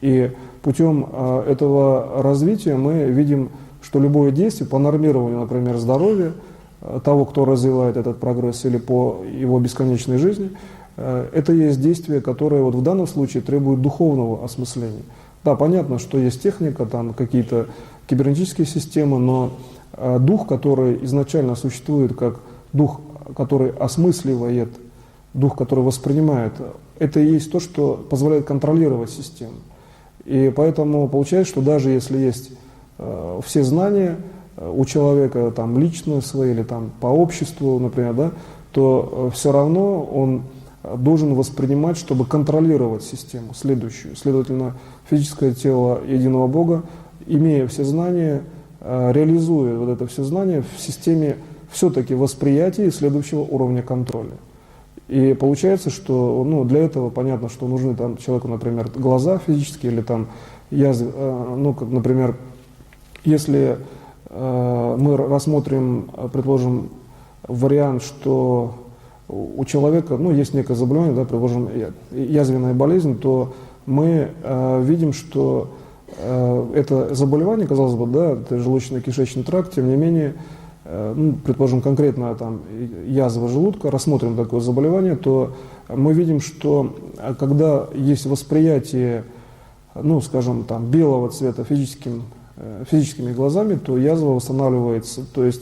И путем этого развития мы видим, что любое действие по нормированию, например, здоровья того, кто развивает этот прогресс, или по его бесконечной жизни, это есть действие, которое вот в данном случае требует духовного осмысления. Да, понятно, что есть техника, там какие-то кибернетические системы, но дух, который изначально существует как дух, который осмысливает, дух, который воспринимает, это и есть то, что позволяет контролировать систему. И поэтому получается, что даже если есть все знания у человека там, лично свои или там, по обществу, например, да, то все равно он должен воспринимать, чтобы контролировать систему следующую. Следовательно, физическое тело единого Бога, имея все знания, реализуя вот это все знание в системе все-таки восприятия следующего уровня контроля. И получается, что, ну, для этого понятно, что нужны там, человеку, например, глаза физические или там язвы, ну, как, например, если мы рассмотрим, предположим, вариант, что у человека, ну, есть некое заболевание, да, предположим, язвенная болезнь, то мы видим, что это заболевание, казалось бы, да, это желудочно-кишечный тракт, тем не менее, ну, предположим, конкретно там язва желудка, рассмотрим такое заболевание, то мы видим, что когда есть восприятие, ну, скажем, там, белого цвета физическими глазами, то язва восстанавливается, то есть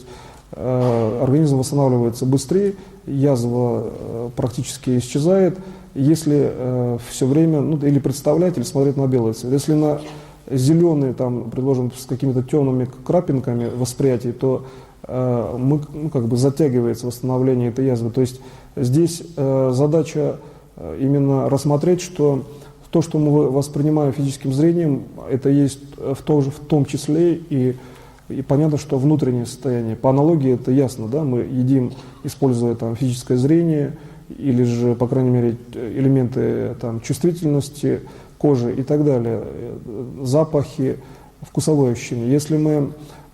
организм восстанавливается быстрее, язва практически исчезает, если все время, ну, или представлять, или смотреть на белый цвет. Если на зеленый, там, предложим, с какими-то темными крапинками восприятий, то мы, ну, как бы затягивается восстановление этой язвы. То есть здесь задача именно рассмотреть, что то, что мы воспринимаем физическим зрением, это есть в том числе и понятно, что внутреннее состояние. По аналогии это ясно, да, мы едим, используя там физическое зрение, или же, по крайней мере, элементы там, чувствительности кожи и так далее, запахи, вкусовое ощущение. Если мы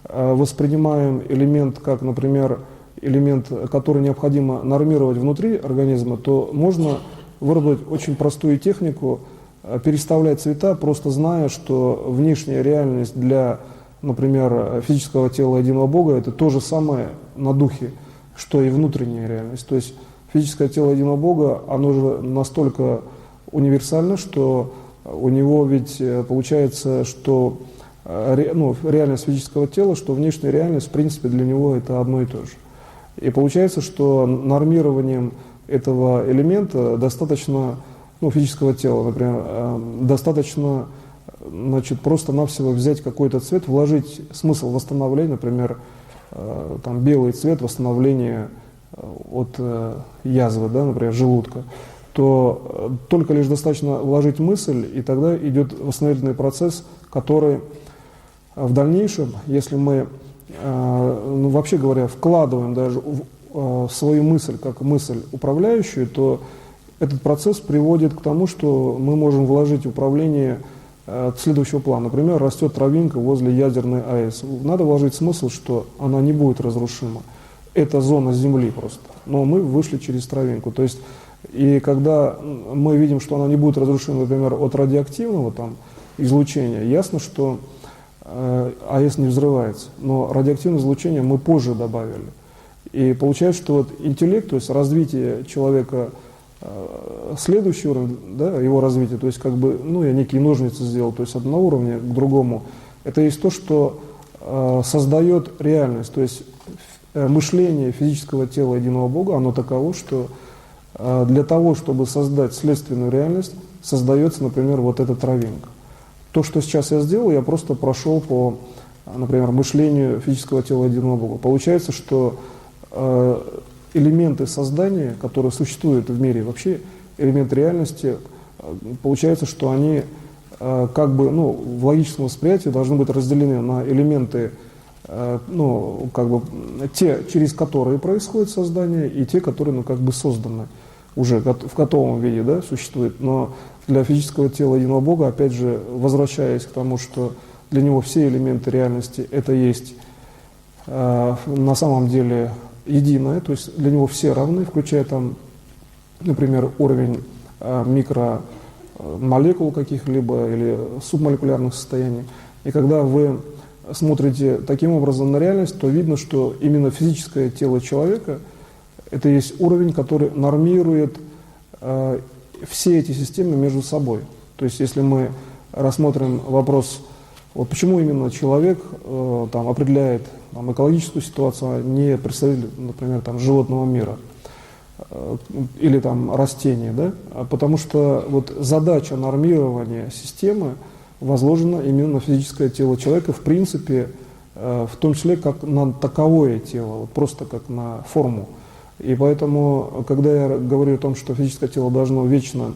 воспринимаем элемент как, например, элемент, который необходимо нормировать внутри организма, то можно выработать очень простую технику, переставлять цвета, просто зная, что внешняя реальность для, например, физического тела единого Бога – это то же самое на духе, что и внутренняя реальность. То есть физическое тело единого Бога, оно же настолько универсально, что у него ведь получается, что реальность физического тела, что внешняя реальность, в принципе, для него это одно и то же. И получается, что нормированием этого элемента достаточно, физического тела, например, достаточно, просто-навсего взять какой-то цвет, вложить смысл восстановления, например, там белый цвет восстановления от язвы, да, например, желудка, то только лишь достаточно вложить мысль, и тогда идет восстановительный процесс, который в дальнейшем, если мы, вообще говоря, вкладываем даже в свою мысль как мысль управляющую, то этот процесс приводит к тому, что мы можем вложить управление следующего плана. Например, растет травинка возле ядерной АЭС. Надо вложить смысл, что она не будет разрушима. Это зона Земли просто. Но мы вышли через травинку. То есть, и когда мы видим, что она не будет разрушена, например, от радиоактивного там, излучения, ясно, что АЭС не взрывается. Но радиоактивное излучение мы позже добавили. И получается, что вот интеллект, то есть развитие человека, следующий уровень, да, его развития, то есть как бы, я некие ножницы сделал, то есть от одного уровня к другому, это есть то, что создает реальность, то есть мышление физического тела единого Бога, оно таково, что для того, чтобы создать следственную реальность, создается, например, вот эта травинка. То, что сейчас я сделал, я просто прошел по, например, мышлению физического тела единого Бога. Получается, что элементы создания, которые существуют в мире, вообще элементы реальности, получается, что они как бы, в логическом восприятии должны быть разделены на элементы, те, через которые происходит создание, и те, которые, созданы уже в готовом виде, да, существуют. Но для физического тела единого Бога, опять же, возвращаясь к тому, что для него все элементы реальности это есть на самом деле единое, то есть для него все равны, включая там, например, уровень микромолекул каких-либо или субмолекулярных состояний. И когда вы смотрите таким образом на реальность, то видно, что именно физическое тело человека – это есть уровень, который нормирует все эти системы между собой. То есть если мы рассмотрим вопрос, вот почему именно человек определяет экологическую ситуацию, а не представитель, например, животного мира или растения, да? Потому что вот задача нормирования системы возложена именно на физическое тело человека, в принципе, в том числе как на таковое тело, вот просто как на форму. И поэтому, когда я говорю о том, что физическое тело должно вечно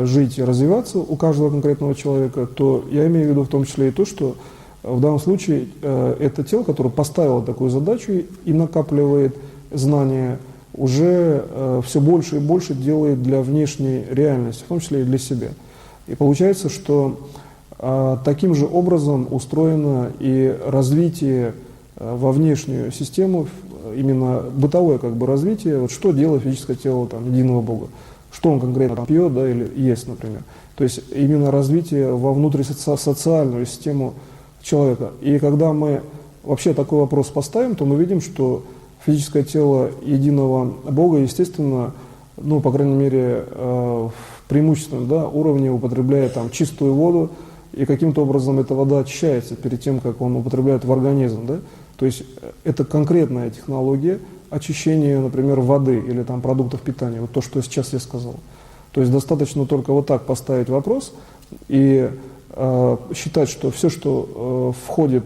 жить и развиваться у каждого конкретного человека, то я имею в виду в том числе и то, что в данном случае это тело, которое поставило такую задачу и накапливает знания, уже все больше и больше делает для внешней реальности, в том числе и для себя. И получается, что таким же образом устроено и развитие во внешнюю систему, именно бытовое развитие, вот что делает физическое тело единого Бога, что он конкретно пьет, да, или ест, например. То есть именно развитие во внутрисоциальную систему человека. И когда мы вообще такой вопрос поставим, то мы видим, что физическое тело единого Бога, естественно, по крайней мере, в преимущественном уровне употребляет чистую воду, и каким-то образом эта вода очищается перед тем, как он употребляет в организм. Да? То есть это конкретная технология очищения, например, воды или продуктов питания, вот то, что сейчас я сказал. То есть достаточно только вот так поставить вопрос и считать, что все, что входит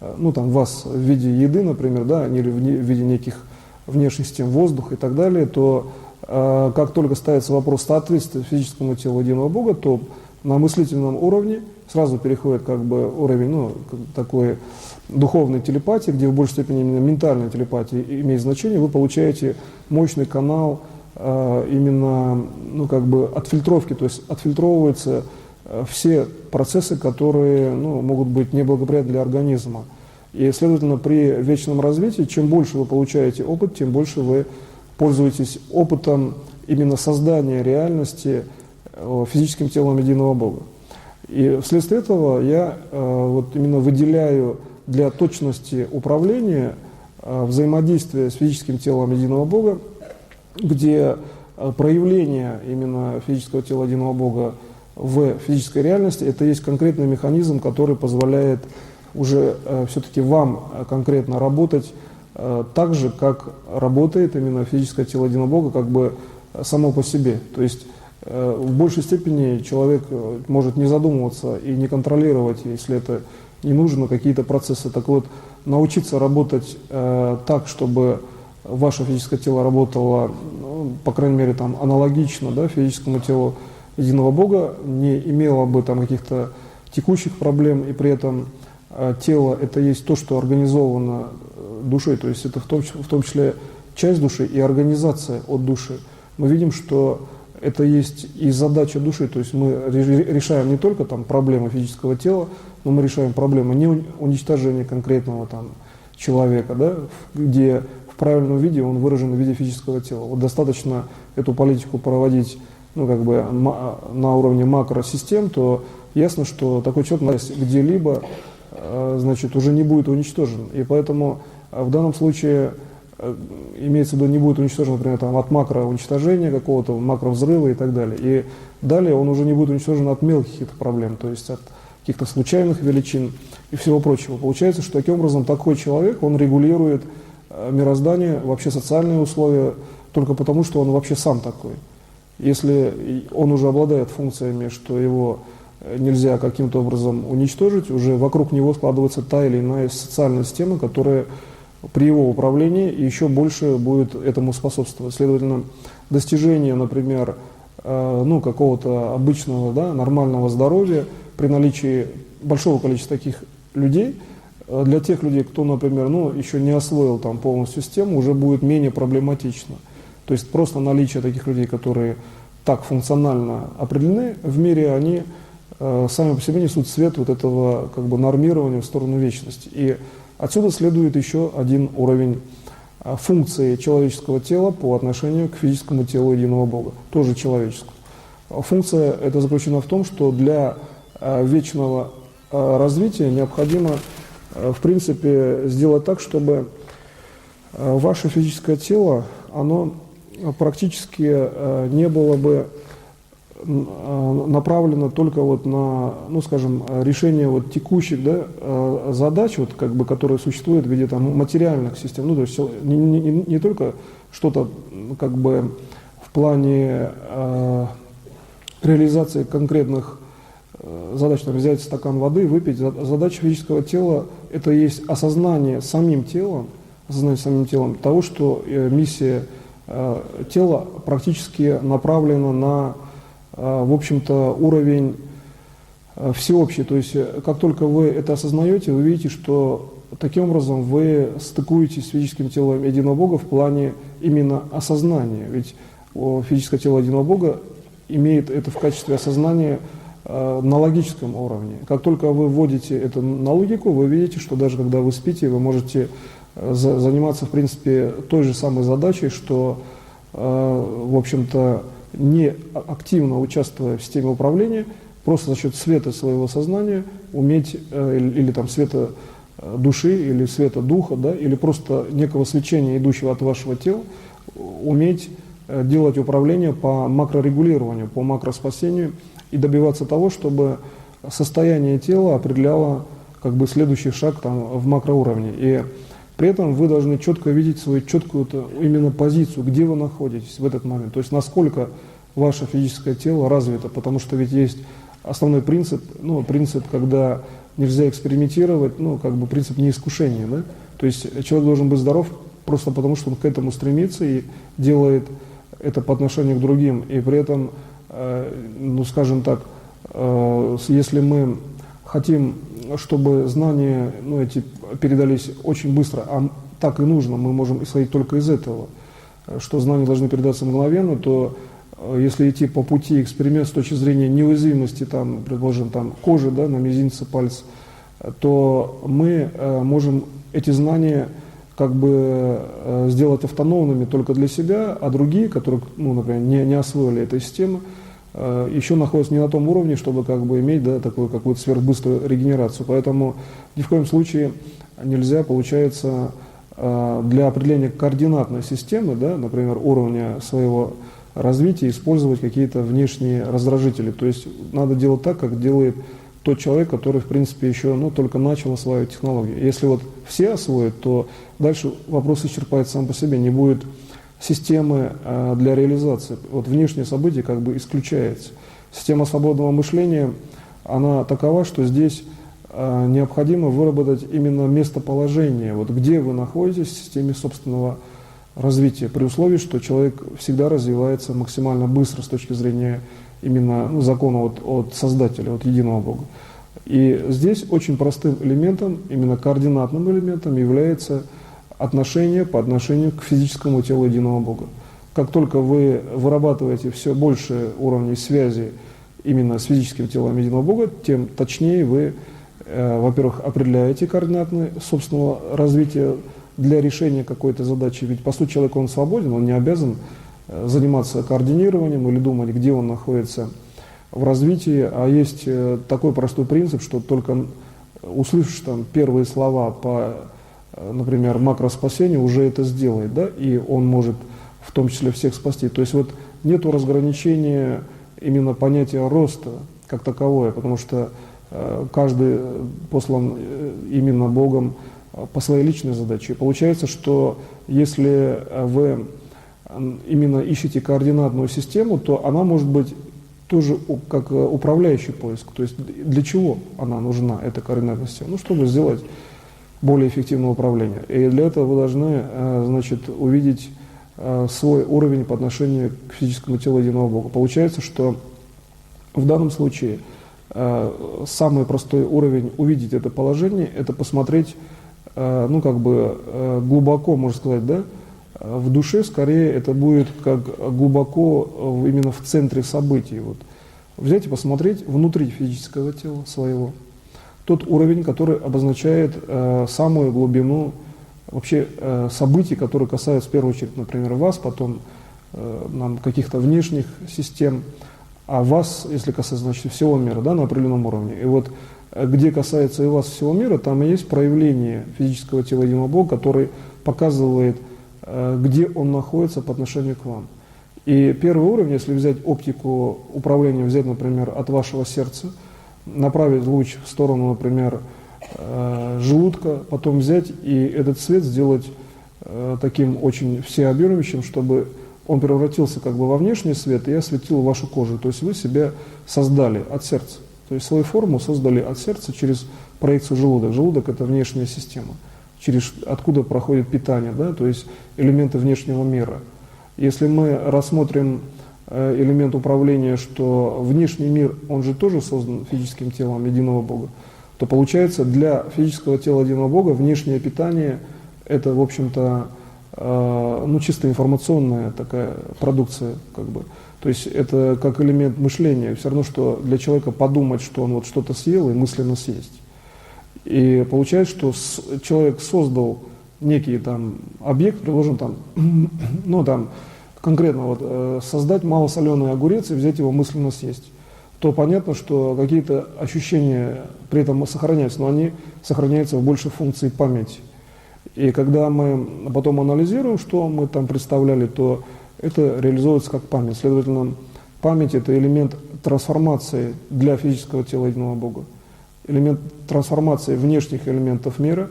в вас в виде еды, например, да, или в виде неких внешних систем воздуха и так далее, то как только ставится вопрос соответствия физическому телу единого Бога, то на мыслительном уровне сразу переходит уровень такой духовной телепатии, где в большей степени именно ментальная телепатия имеет значение, вы получаете мощный канал именно, ну, как бы отфильтровки, то есть отфильтровываются все процессы, которые, ну, могут быть неблагоприятны для организма. И, следовательно, при вечном развитии, чем больше вы получаете опыт, тем больше вы пользуетесь опытом именно создания реальности физическим телом единого Бога. И вследствие этого я вот именно выделяю для точности управления взаимодействие с физическим телом единого Бога, где проявление именно физического тела единого Бога в физической реальности, это есть конкретный механизм, который позволяет уже все-таки вам конкретно работать так же, как работает именно физическое тело единого Бога, как бы само по себе. То есть в большей степени человек может не задумываться и не контролировать, если это не нужно, какие-то процессы. Так вот, научиться работать так, чтобы ваше физическое тело работало, ну, по крайней мере, там, аналогично, да, физическому телу единого Бога, не имело бы там каких-то текущих проблем, и при этом тело – это есть то, что организовано душой, то есть это в том числе часть души и организация от души. Мы видим, что это есть и задача души, то есть мы решаем не только там проблемы физического тела, но мы решаем проблемы не уничтожения конкретного там человека, да, где в правильном виде он выражен в виде физического тела. Вот достаточно эту политику проводить, ну, как бы на уровне макросистем, то ясно, что такой человек где-либо, значит, уже не будет уничтожен. И поэтому в данном случае имеется в виду, не будет уничтожен, например, там, от макроуничтожения какого-то, макровзрыва и так далее. И далее он уже не будет уничтожен от мелких каких-то проблем, то есть от каких-то случайных величин и всего прочего. Получается, что таким образом такой человек, он регулирует мироздание, вообще социальные условия, только потому, что он вообще сам такой. Если он уже обладает функциями, что его нельзя каким-то образом уничтожить, уже вокруг него складывается та или иная социальная система, которая при его управлении еще больше будет этому способствовать. Следовательно, достижение, например, ну, какого-то обычного, да, нормального здоровья при наличии большого количества таких людей, для тех людей, кто, например, ну, еще не освоил там полностью систему, уже будет менее проблематично. То есть просто наличие таких людей, которые так функционально определены в мире, они сами по себе несут свет вот этого как бы нормирования в сторону вечности. И отсюда следует еще один уровень функции человеческого тела по отношению к физическому телу единого Бога, тоже человеческому. Функция эта заключена в том, что для вечного развития необходимо, в принципе, сделать так, чтобы ваше физическое тело, оно практически не было бы направлено только вот на, ну, скажем, решение вот текущих, да, задач, вот, как бы, которые существуют в виде там материальных систем, ну, то есть не только что-то как бы в плане реализации конкретных задач, там, взять стакан воды, выпить. Задача физического тела – это есть осознание самим телом того, что миссия тела практически направлена на, в общем-то, уровень всеобщий. То есть, как только вы это осознаете, вы видите, что таким образом вы стыкуетесь с физическим телом единого Бога в плане именно осознания. Ведь физическое тело единого Бога имеет это в качестве осознания на логическом уровне. Как только вы вводите это на логику, вы видите, что даже когда вы спите, вы можете заниматься, в принципе, той же самой задачей, что, в общем-то, не активно участвуя в системе управления, просто за счет света своего сознания уметь, или там света души, или света духа, да, или просто некого свечения, идущего от вашего тела, уметь делать управление по макрорегулированию, по макроспасению и добиваться того, чтобы состояние тела определяло как бы следующий шаг там, в макроуровне. И при этом вы должны четко видеть свою четкую именно позицию, где вы находитесь в этот момент. То есть насколько ваше физическое тело развито, потому что ведь есть основной принцип, ну, принцип, когда нельзя экспериментировать, ну, как бы принцип неискушения, да? То есть человек должен быть здоров просто потому, что он к этому стремится и делает это по отношению к другим. И при этом, ну, скажем так, если мы хотим, чтобы знания, ну, эти передались очень быстро, а так и нужно, мы можем исходить только из этого. что знания должны передаться мгновенно, то если идти по пути эксперимента с точки зрения неуязвимости, там, предположим, там, кожи, да, на мизинце пальца, то мы можем эти знания как бы сделать автономными только для себя, а другие, которые, ну, например, не освоили этой системы, еще находятся не на том уровне, чтобы как бы иметь, да, такую какую-то сверхбыструю регенерацию. Поэтому ни в коем случае нельзя, получается, для определения координатной системы, да, например, уровня своего развития, использовать какие-то внешние раздражители. То есть надо делать так, как делает тот человек, который, в принципе, еще, ну, только начал осваивать технологию. Если вот все освоят, то дальше вопрос исчерпается сам по себе, не будет системы для реализации. Вот внешние события как бы исключается. Система свободного мышления, она такова, что здесь необходимо выработать именно местоположение, вот где вы находитесь в системе собственного развития, при условии, что человек всегда развивается максимально быстро с точки зрения именно, ну, закона от Создателя, от единого Бога. И здесь очень простым элементом, именно координатным элементом является отношение по отношению к физическому телу единого Бога. Как только вы вырабатываете все больше уровней связи именно с физическим телом единого Бога, тем точнее вы, во-первых, определяете координаты собственного развития для решения какой-то задачи. Ведь, по сути, человек, он свободен, он не обязан заниматься координированием или думать, где он находится в развитии. А есть такой простой принцип, что только услышишь там первые слова по, например, макроспасению, уже это сделает, да, и он может в том числе всех спасти. То есть вот нету разграничения именно понятия роста как таковое, потому что каждый послан именно Богом по своей личной задаче. И получается, что если вы именно ищете координатную систему, то она может быть тоже как управляющий поиск. То есть для чего она нужна, эта координатная система? Ну, чтобы сделать более эффективное управление. И для этого вы должны, значит, увидеть свой уровень по отношению к физическому телу единого Бога. Получается, что в данном случае самый простой уровень увидеть это положение, это посмотреть, ну, как бы глубоко, можно сказать, да, в душе, скорее это будет как глубоко именно в центре событий. Вот. Взять и посмотреть внутри физического тела своего. Тот уровень, который обозначает самую глубину вообще событий, которые касаются в первую очередь, например, вас, потом каких-то внешних систем, а вас, если касается, значит, всего мира, да, на определенном уровне. И вот где касается и вас всего мира, там и есть проявление физического тела единого Бога, который показывает, где он находится по отношению к вам. И первый уровень, если взять оптику управления, взять, например, от вашего сердца, направить луч в сторону, например, желудка, потом взять и этот свет сделать таким очень всеобъемлющим, чтобы он превратился как бы во внешний свет и осветил вашу кожу. То есть вы себя создали от сердца. То есть свою форму создали от сердца через проекцию желудок. Желудок – это внешняя система, откуда проходит питание, да, то есть элементы внешнего мира. Если мы рассмотрим элемент управления, что внешний мир, он же тоже создан физическим телом единого Бога, то получается для физического тела единого Бога внешнее питание – это, в общем-то, ну, чисто информационная такая продукция, как бы. То есть это как элемент мышления. Все равно, что для человека подумать, что он вот что-то съел и мысленно съесть. И получается, что человек создал некий там объект, предложим там, ну там конкретно вот создать малосоленый огурец и взять его мысленно съесть, то понятно, что какие-то ощущения при этом сохраняются, но они сохраняются в большей функции памяти. И когда мы потом анализируем, что мы там представляли, то это реализуется как память. Следовательно, память – это элемент трансформации для физического тела единого Бога. Элемент трансформации внешних элементов мира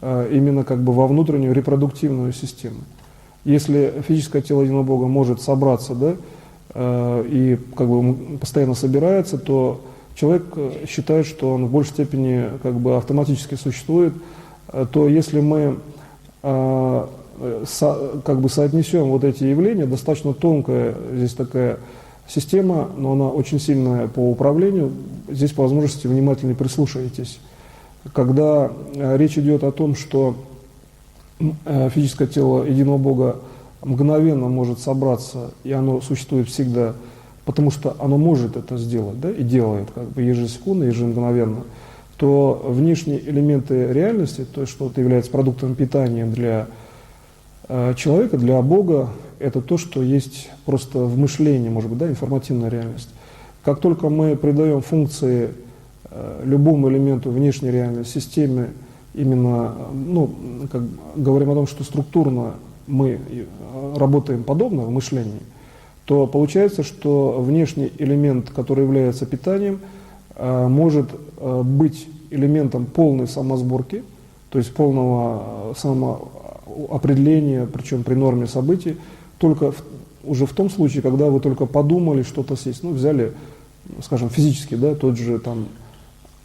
именно как бы во внутреннюю репродуктивную систему. Если физическое тело единого Бога может собраться, да, и как бы постоянно собирается, то человек считает, что он в большей степени как бы автоматически существует, то если мы как бы соотнесем вот эти явления, достаточно тонкая здесь такая система, но она очень сильная по управлению, здесь по возможности внимательнее прислушайтесь. Когда речь идет о том, что физическое тело единого Бога мгновенно может собраться, и оно существует всегда, потому что оно может это сделать, да, и делает как бы ежесекундно, ежемгновенно, то внешние элементы реальности, то есть что является продуктом питания для человека, для Бога, это то, что есть просто в мышлении, может быть, да, информативная реальность. Как только мы придаем функции любому элементу внешней реальной системе, именно, ну, как говорим о том, что структурно мы работаем подобно в мышлении, то получается, что внешний элемент, который является питанием, может быть элементом полной самосборки, то есть полного самоопределения, причем при норме событий, только уже в том случае, когда вы только подумали что-то съесть. Ну, взяли, скажем, физически, да, тот же там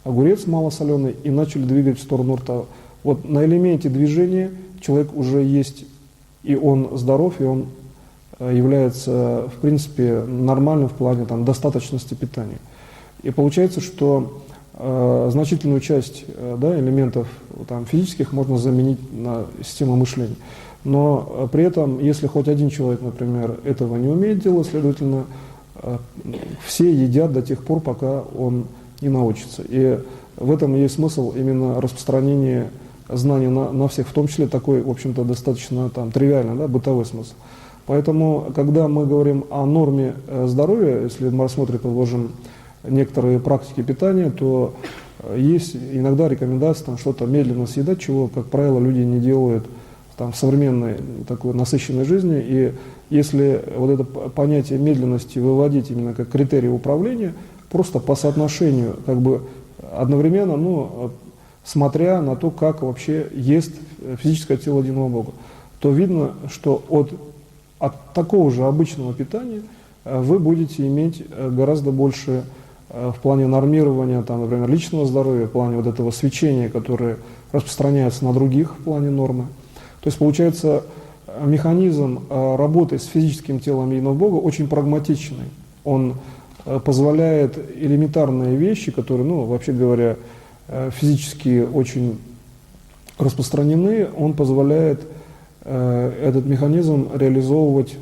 огурец малосоленый и начали двигать в сторону рта. Вот на элементе движения человек уже есть, и он здоров, и он является, в принципе, нормальным в плане там, достаточности питания. И получается, что значительную часть да, элементов там, физических можно заменить на систему мышления. Но при этом, если хоть один человек, например, этого не умеет делать, следовательно, все едят до тех пор, пока он не научится. И в этом есть смысл именно распространения знаний на всех, в том числе такой, в общем-то, достаточно там, тривиальный, да, бытовой смысл. Поэтому, когда мы говорим о норме здоровья, если мы рассмотрим, предложим некоторые практики питания, то есть иногда рекомендация там, что-то медленно съедать, чего, как правило, люди не делают там, в современной такой насыщенной жизни. И если вот это понятие медленности выводить именно как критерий управления, просто по соотношению, как бы одновременно, ну, смотря на то, как вообще ест физическое тело единого Бога, то видно, что от такого же обычного питания вы будете иметь гораздо больше в плане нормирования, там, например, личного здоровья, в плане вот этого свечения, которое распространяется на других в плане нормы. То есть, получается, механизм работы с физическим телом единого Бога очень прагматичный. Он позволяет элементарные вещи, которые, ну, вообще говоря, физически очень распространены, он позволяет этот механизм реализовывать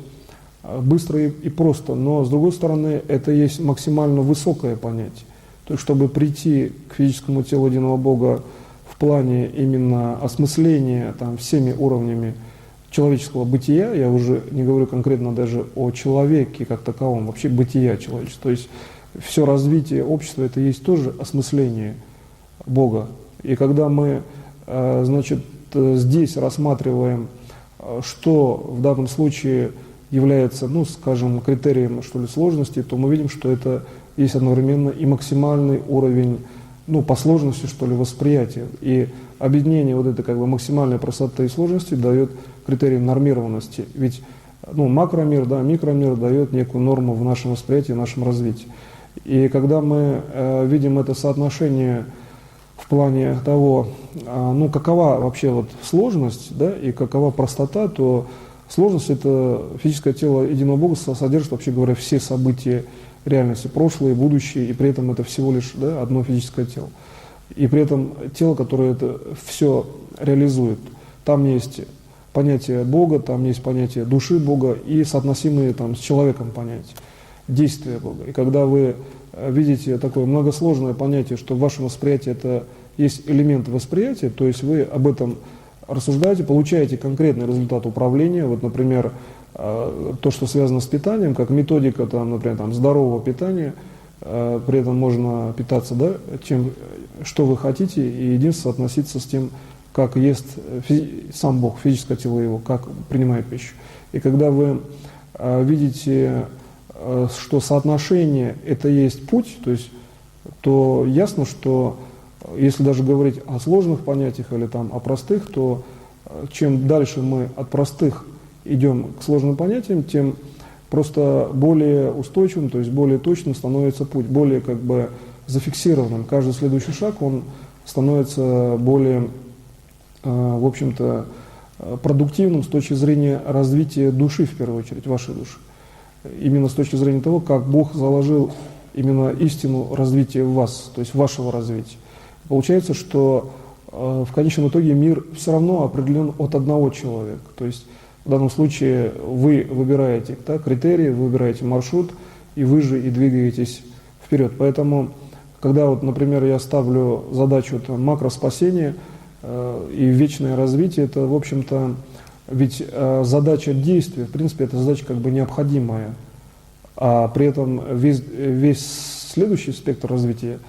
быстро и просто. Но, с другой стороны, это есть максимально высокое понятие. То есть, чтобы прийти к физическому телу единого Бога в плане именно осмысления там, всеми уровнями человеческого бытия, я уже не говорю конкретно даже о человеке как таковом, вообще бытия человечества. То есть все развитие общества это есть тоже осмысление Бога. И когда мы, значит, здесь рассматриваем, что в данном случае является, ну, скажем, критерием, что ли, сложности, то мы видим, что это есть одновременно и максимальный уровень, ну, по сложности, что ли, восприятия. И объединение вот этой как бы максимальной простоты и сложности дает критерий нормированности. Ведь, ну, макромир, да, микромир дает некую норму в нашем восприятии, в нашем развитии. И когда мы видим это соотношение в плане того, ну, какова вообще вот сложность, да, и какова простота, то сложность – это физическое тело единого Бога содержит, вообще говоря, все события реальности, прошлое, будущее, и при этом это всего лишь, да, одно физическое тело. И при этом тело, которое это все реализует. Там есть понятие Бога, там есть понятие души Бога и соотносимые там, с человеком понятия, действия Бога. И когда вы видите такое многосложное понятие, что в вашем восприятии это есть элемент восприятия, то есть вы об этом рассуждаете, получаете конкретный результат управления, вот, например, то, что связано с питанием, как методика, там, например, там, здорового питания, при этом можно питаться, да, тем, что вы хотите, и единственное относиться с тем, как ест сам Бог, физическое тело его, как принимает пищу. И когда вы видите, что соотношение это есть путь, то есть, то ясно, что если даже говорить о сложных понятиях или там о простых, то чем дальше мы от простых идем к сложным понятиям, тем просто более устойчивым, то есть более точным становится путь, более как бы зафиксированным. Каждый следующий шаг, он становится более, в общем-то, продуктивным с точки зрения развития души, в первую очередь, вашей души. Именно с точки зрения того, как Бог заложил именно истину развития в вас, то есть вашего развития. Получается, что в конечном итоге мир все равно определен от одного человека. То есть В данном случае вы выбираете, да, критерии, вы выбираете маршрут, и вы же и двигаетесь вперед. Поэтому, когда, вот, например, я ставлю задачу макроспасения и вечное развитие, это, в общем-то, ведь задача действия, в принципе, это задача как бы необходимая, а при этом весь следующий спектр развития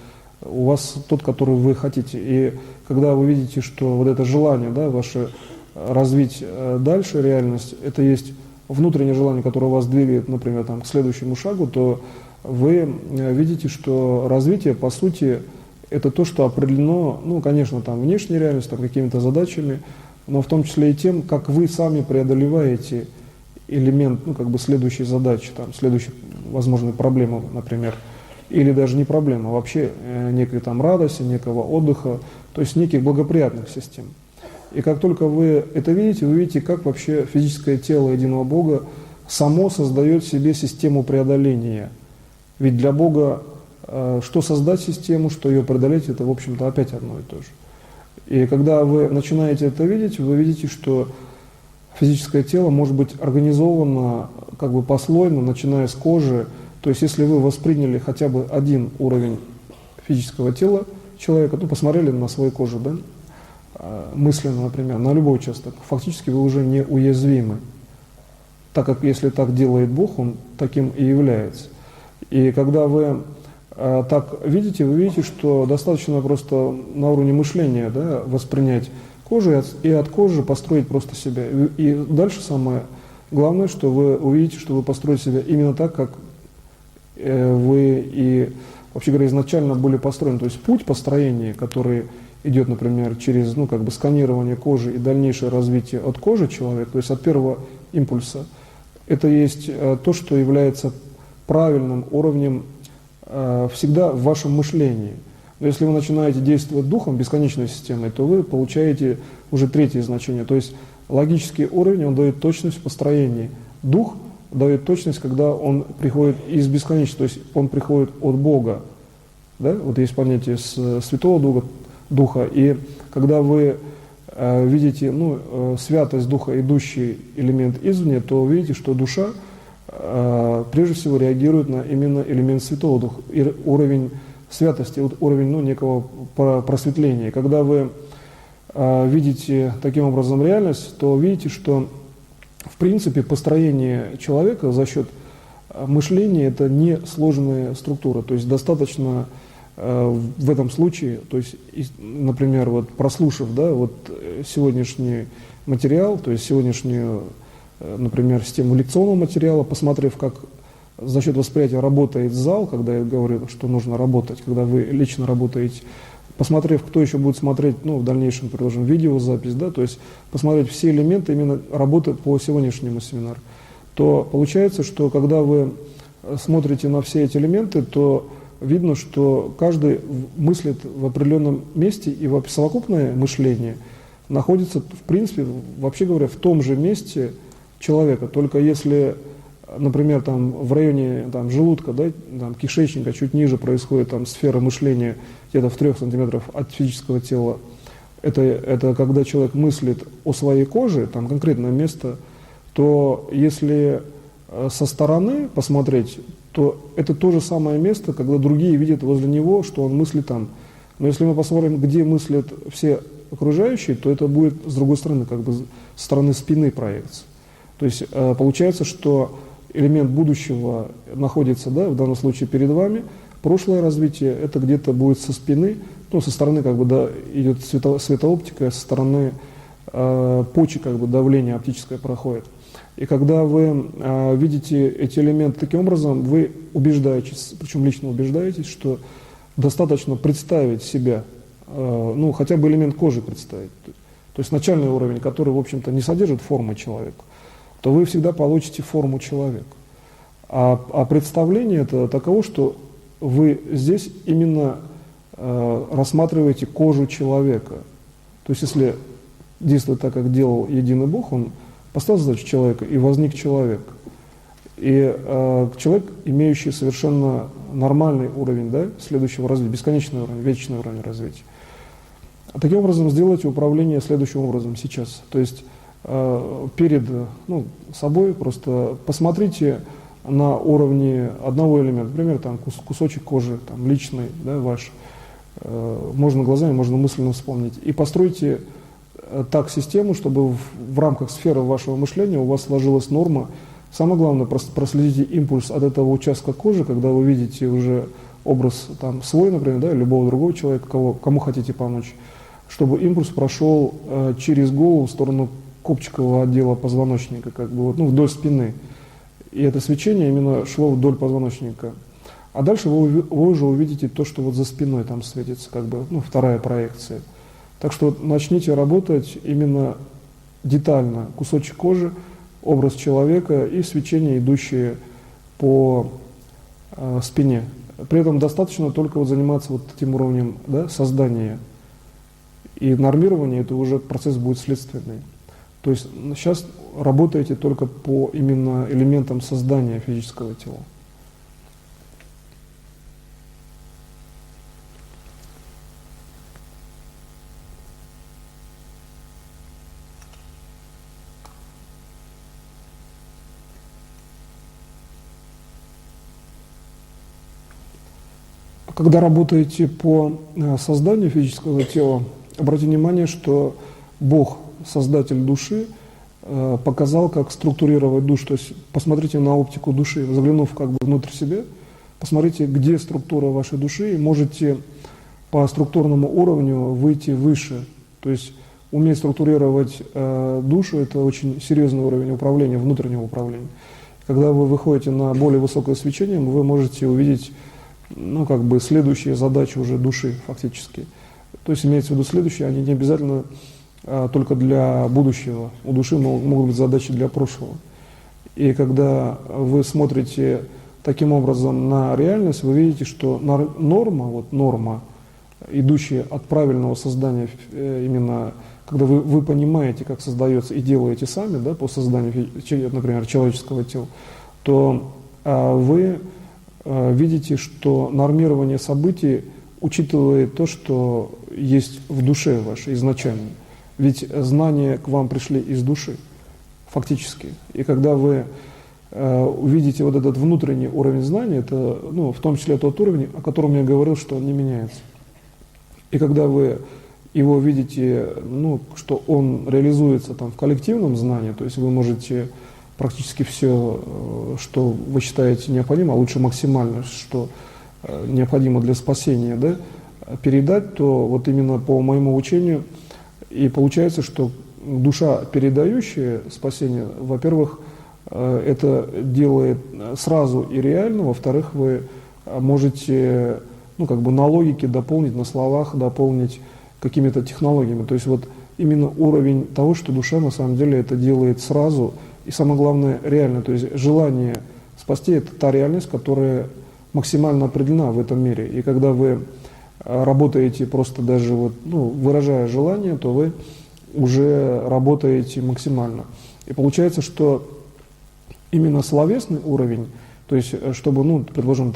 у вас тот, который вы хотите. И когда вы видите, что вот это желание, да, ваше развить дальше реальность, это есть внутреннее желание, которое вас двигает, например, там, к следующему шагу, то вы видите, что развитие, по сути, это то, что определено, ну, конечно, там, внешней реальностью, какими-то задачами, но в том числе и тем, как вы сами преодолеваете элемент, ну, как бы следующей задачи, там, следующей возможной проблемы, например, или даже не проблема, а вообще некой там радости, некого отдыха, то есть неких благоприятных систем. И как только вы это видите, вы видите, как вообще физическое тело единого Бога само создает себе систему преодоления. Ведь для Бога что создать систему, что ее преодолеть, это, в общем-то, опять одно и то же. И когда вы начинаете это видеть, вы видите, что физическое тело может быть организовано как бы послойно, начиная с кожи. То есть если вы восприняли хотя бы один уровень физического тела человека, ну, посмотрели на свою кожу, да, мысленно, например, на любой участок, фактически вы уже не уязвимы, так как если так делает Бог, Он таким и является. И когда вы так видите, вы видите, что достаточно просто на уровне мышления, да, воспринять кожу и от кожи построить просто себя. И дальше самое главное, что вы увидите, что вы построите себя именно так, как вы и, вообще говоря, изначально были построены. То есть путь построения, который идет, например, через, ну, как бы сканирование кожи и дальнейшее развитие от кожи человека, то есть от первого импульса, это есть то, что является правильным уровнем всегда в вашем мышлении. Но если вы начинаете действовать духом, бесконечной системой, то вы получаете уже третье значение. То есть логический уровень, он дает точность в построении. Дух дает точность, когда он приходит из бесконечности, то есть он приходит от Бога. Да? Вот есть понятие Святого Духа, и когда вы видите, ну, святость Духа, идущий элемент извне, то вы видите, что душа прежде всего реагирует на именно элемент Святого Духа, уровень святости, уровень, ну, некого просветления. Когда вы видите таким образом реальность, то видите, что в принципе построение человека за счет мышления это не сложная структура, то есть достаточно в этом случае, то есть, например, вот прослушав, да, вот сегодняшний материал, то есть сегодняшнюю, например, систему лекционного материала, посмотрев, как за счет восприятия работает зал, когда я говорю, что нужно работать, когда вы лично работаете, посмотрев, кто еще будет смотреть, ну, в дальнейшем, предложим, видеозапись, да, то есть посмотреть все элементы именно работы по сегодняшнему семинару, то получается, что когда вы смотрите на все эти элементы, то видно, что каждый мыслит в определенном месте, и совокупное мышление находится, в принципе, вообще говоря, в том же месте человека. Только если, например, там, в районе там, желудка, да, там, кишечника, чуть ниже происходит там, сфера мышления, где-то в 3 сантиметрах от физического тела, это когда человек мыслит о своей коже, там конкретное место, то если со стороны посмотреть, то это то же самое место, когда другие видят возле него, что он мыслит там. Но если мы посмотрим, где мыслят все окружающие, то это будет с другой стороны, как бы с стороны спины проекция. То есть получается, что элемент будущего находится, да, в данном случае перед вами, прошлое развитие это где-то будет со спины, ну, со стороны как бы, да, идет светооптика, со стороны почек как бы давление оптическое проходит. И когда вы видите эти элементы таким образом, вы убеждаетесь, причем лично убеждаетесь, что достаточно представить себя, ну, хотя бы элемент кожи представить, то есть начальный уровень, который, в общем-то, не содержит формы человека, то вы всегда получите форму человека. А представление это таково, что вы здесь именно рассматриваете кожу человека. То есть если действовать так, как делал единый Бог, он поставил задачу человека, и возник человек. И человек, имеющий совершенно нормальный уровень, да, следующего развития, бесконечный уровень, вечный уровень развития. Таким образом, сделайте управление следующим образом сейчас. То есть перед собой, просто посмотрите на уровне одного элемента, например, там кусочек кожи, там, личный, да, ваш, можно глазами, можно мысленно вспомнить, и постройте так систему, чтобы в рамках сферы вашего мышления у вас сложилась норма. Самое главное, просто проследите импульс от этого участка кожи, когда вы видите уже образ там, свой, например, да, любого другого человека, кому хотите помочь, чтобы импульс прошел через голову в сторону копчикового отдела позвоночника, как бы, вот, вдоль спины. И это свечение именно шло вдоль позвоночника. А дальше вы уже увидите то, что вот за спиной там светится, как бы, вторая проекция. Так что начните работать именно детально. Кусочек кожи, образ человека и свечение, идущее по спине. При этом достаточно только вот заниматься вот этим уровнем, да, создания. И нормирование, это уже процесс будет следственный. То есть сейчас работаете только по именно элементам создания физического тела. Когда работаете по созданию физического тела, обратите внимание, что Бог, создатель души, показал, как структурировать душу. То есть посмотрите на оптику души, заглянув как бы внутрь себя, посмотрите, где структура вашей души, и можете по структурному уровню выйти выше. То есть уметь структурировать душу – это очень серьезный уровень управления, внутреннего управления. Когда вы выходите на более высокое свечение, вы можете увидеть как бы следующие задачи уже души фактически. То есть имеется в виду следующие, они не обязательно только для будущего. У души могут быть задачи для прошлого. И когда вы смотрите таким образом на реальность, вы видите, что норма, идущая от правильного создания, именно когда вы понимаете, как создается и делаете сами, да, по созданию, например, человеческого тела, то вы видите, что нормирование событий учитывает то, что есть в душе вашей изначально. Ведь знания к вам пришли из души, фактически. И когда вы увидите вот этот внутренний уровень знания, это, в том числе тот уровень, о котором я говорил, что он не меняется. И когда вы его видите, что он реализуется там в коллективном знании, то есть вы можете практически все, что вы считаете необходимо, а лучше максимально, что необходимо для спасения, да, передать, то вот именно по моему учению и получается, что душа, передающая спасение, во-первых, это делает сразу и реально, во-вторых, вы можете на логике дополнить, на словах дополнить какими-то технологиями. То есть вот именно уровень того, что душа на самом деле это делает сразу, и самое главное, реально. То есть желание спасти – это та реальность, которая максимально определена в этом мире. И когда вы работаете просто даже выражая желание, то вы уже работаете максимально. И получается, что именно словесный уровень, то есть чтобы, предположим,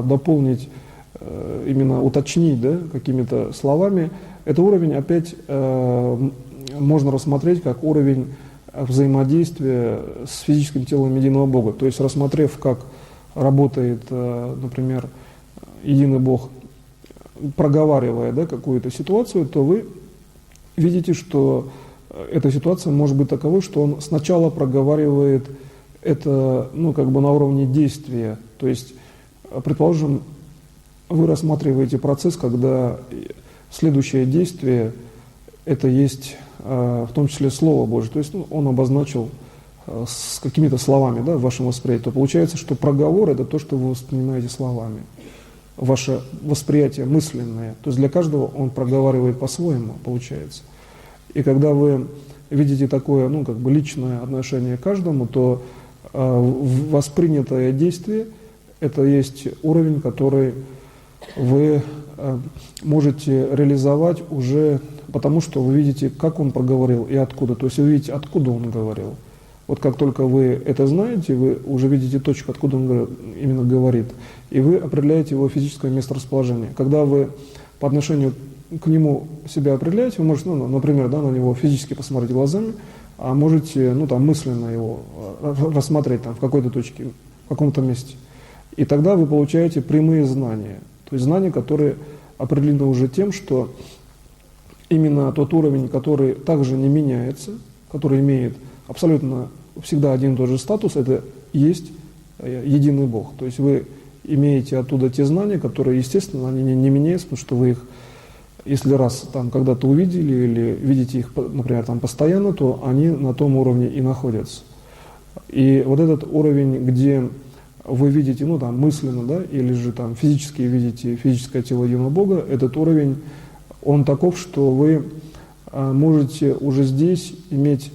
дополнить, именно уточнить, да, какими-то словами, это уровень опять можно рассмотреть как уровень взаимодействия с физическим телом единого Бога. То есть рассмотрев, как работает, например, единый Бог, проговаривая, да, какую-то ситуацию, то вы видите, что эта ситуация может быть таковой, что он сначала проговаривает это на уровне действия. То есть, предположим, вы рассматриваете процесс, когда следующее действие это есть в том числе Слово Божие. То есть он обозначил с какими-то словами, да, в вашем восприятии. То получается, что проговор это то, что вы воспринимаете словами. Ваше восприятие мысленное. То есть для каждого он проговаривает по-своему, получается. И когда вы видите такое, личное отношение к каждому, то воспринятое действие это есть уровень, который вы можете реализовать уже потому, что вы видите, как он проговорил и откуда. То есть вы видите, откуда он говорил. Вот как только вы это знаете, вы уже видите точку, откуда он именно говорит, и вы определяете его физическое месторасположение. Когда вы по отношению к нему себя определяете, вы можете, например, на него физически посмотреть глазами, а можете, ну, там, мысленно его рассмотреть там, в какой-то точке, в каком-то месте. И тогда вы получаете прямые знания. То есть знания, которые определены уже тем, что именно тот уровень, который также не меняется, который имеет абсолютно всегда один и тот же статус, это и есть единый Бог. То есть вы имеете оттуда те знания, которые, естественно, они не меняются, потому что вы их, если раз там когда-то увидели или видите их, например, там постоянно, то они на том уровне и находятся. И вот этот уровень, где вы видите, ну там мысленно, да, или же там физически видите физическое тело единого Бога, этот уровень, он таков, что вы можете уже здесь иметь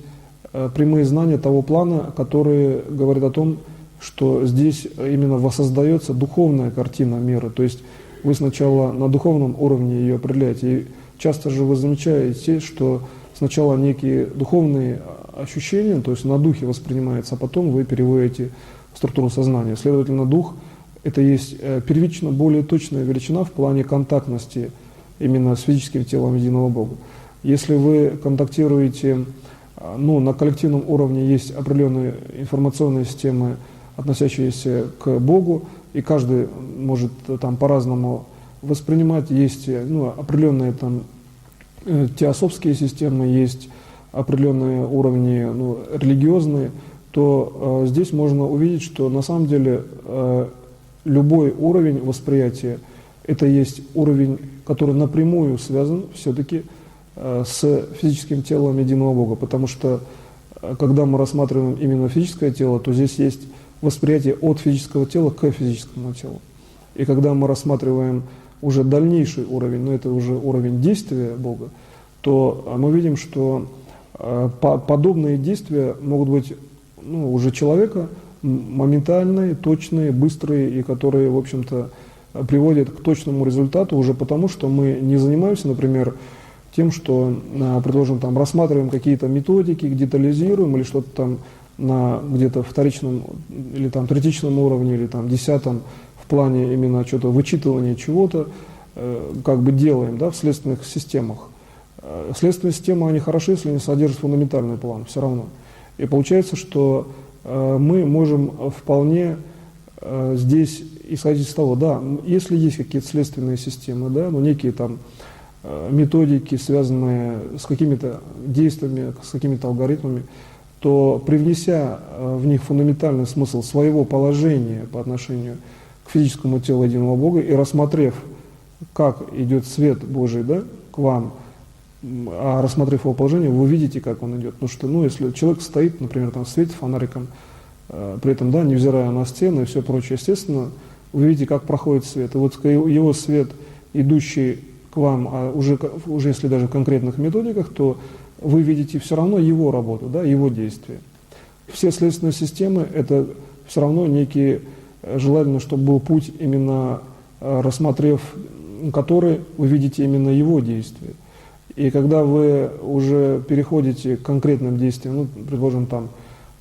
прямые знания того плана, который говорит о том, что здесь именно воссоздается духовная картина мира. То есть вы сначала на духовном уровне ее определяете. И часто же вы замечаете, что сначала некие духовные ощущения, то есть на духе воспринимается, а потом вы переводите в структуру сознания. Следовательно, дух – это есть первично более точная величина в плане контактности именно с физическим телом единого Бога. Если вы контактируете, ну, на коллективном уровне есть определенные информационные системы, относящиеся к Богу, и каждый может там по-разному воспринимать. Есть, ну, определенные там теософские системы, есть определенные уровни, ну, религиозные, то здесь можно увидеть, что на самом деле любой уровень восприятия – это есть уровень, который напрямую связан все-таки с физическим телом единого Бога, потому что когда мы рассматриваем именно физическое тело, то здесь есть восприятие от физического тела к физическому телу. И когда мы рассматриваем уже дальнейший уровень, но это уже уровень действия Бога, то мы видим, что подобные действия могут быть, ну, уже человека моментальные, точные, быстрые, и которые, в общем-то, приводят к точному результату уже потому, что мы не занимаемся, например, тем, что, предложим, там, рассматриваем какие-то методики, детализируем или что-то там на где-то вторичном или там третичном уровне, или там десятом в плане именно что-то вычитывания чего-то, как бы делаем, да, в следственных системах. Следственные системы, они хороши, если они содержат фундаментальный план, все равно. И получается, что мы можем вполне здесь исходить из того, да, если есть какие-то следственные системы, да, ну, некие там методики, связанные с какими-то действиями, с какими-то алгоритмами, то привнеся в них фундаментальный смысл своего положения по отношению к физическому телу единого Бога и рассмотрев, как идет свет Божий, да, к вам, а рассмотрев его положение, вы видите, как он идет. Потому что, ну, если человек стоит, например, там светит фонариком, при этом, да, невзирая на стены и все прочее, естественно, вы видите, как проходит свет. И вот его свет, идущий к вам, а уже если даже в конкретных методиках, то вы видите все равно его работу, да, его действия. Все следственные системы – это все равно некие, желательно, чтобы был путь, именно рассмотрев который, вы видите именно его действия. И когда вы уже переходите к конкретным действиям, ну, предположим, там,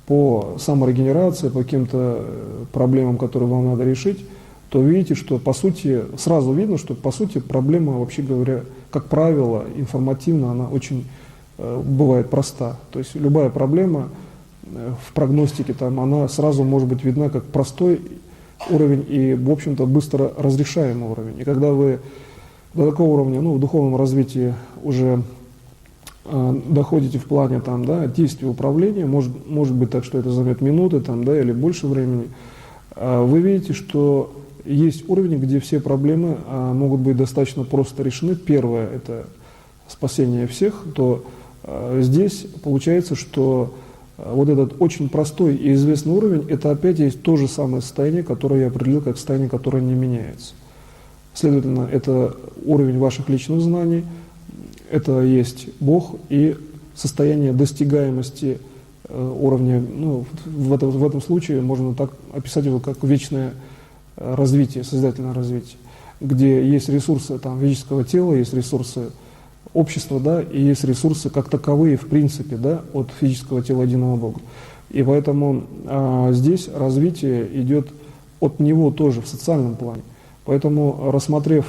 по саморегенерации, по каким-то проблемам, которые вам надо решить, то видите, что по сути, сразу видно, что по сути проблема, вообще говоря, как правило, информативно, она очень бывает проста. То есть любая проблема в прогностике, там, она сразу может быть видна как простой уровень и, в общем-то, быстро разрешаемый уровень. И когда вы до такого уровня, ну, в духовном развитии уже доходите в плане там, да, действия управления, может быть так, что это займет минуты там, да, или больше времени, вы видите, что есть уровни, где все проблемы могут быть достаточно просто решены. Первое – это спасение всех, то здесь получается, что вот этот очень простой и известный уровень – это опять есть то же самое состояние, которое я определил как состояние, которое не меняется. Следовательно, это уровень ваших личных знаний, это есть Бог и состояние достигаемости уровня, ну, в этом случае можно так описать его как вечное развитие, созидательное развитие, где есть ресурсы там, физического тела, есть ресурсы общества, да, и есть ресурсы как таковые в принципе, да, от физического тела единого Бога. И поэтому здесь развитие идет от него тоже в социальном плане. Поэтому, рассмотрев,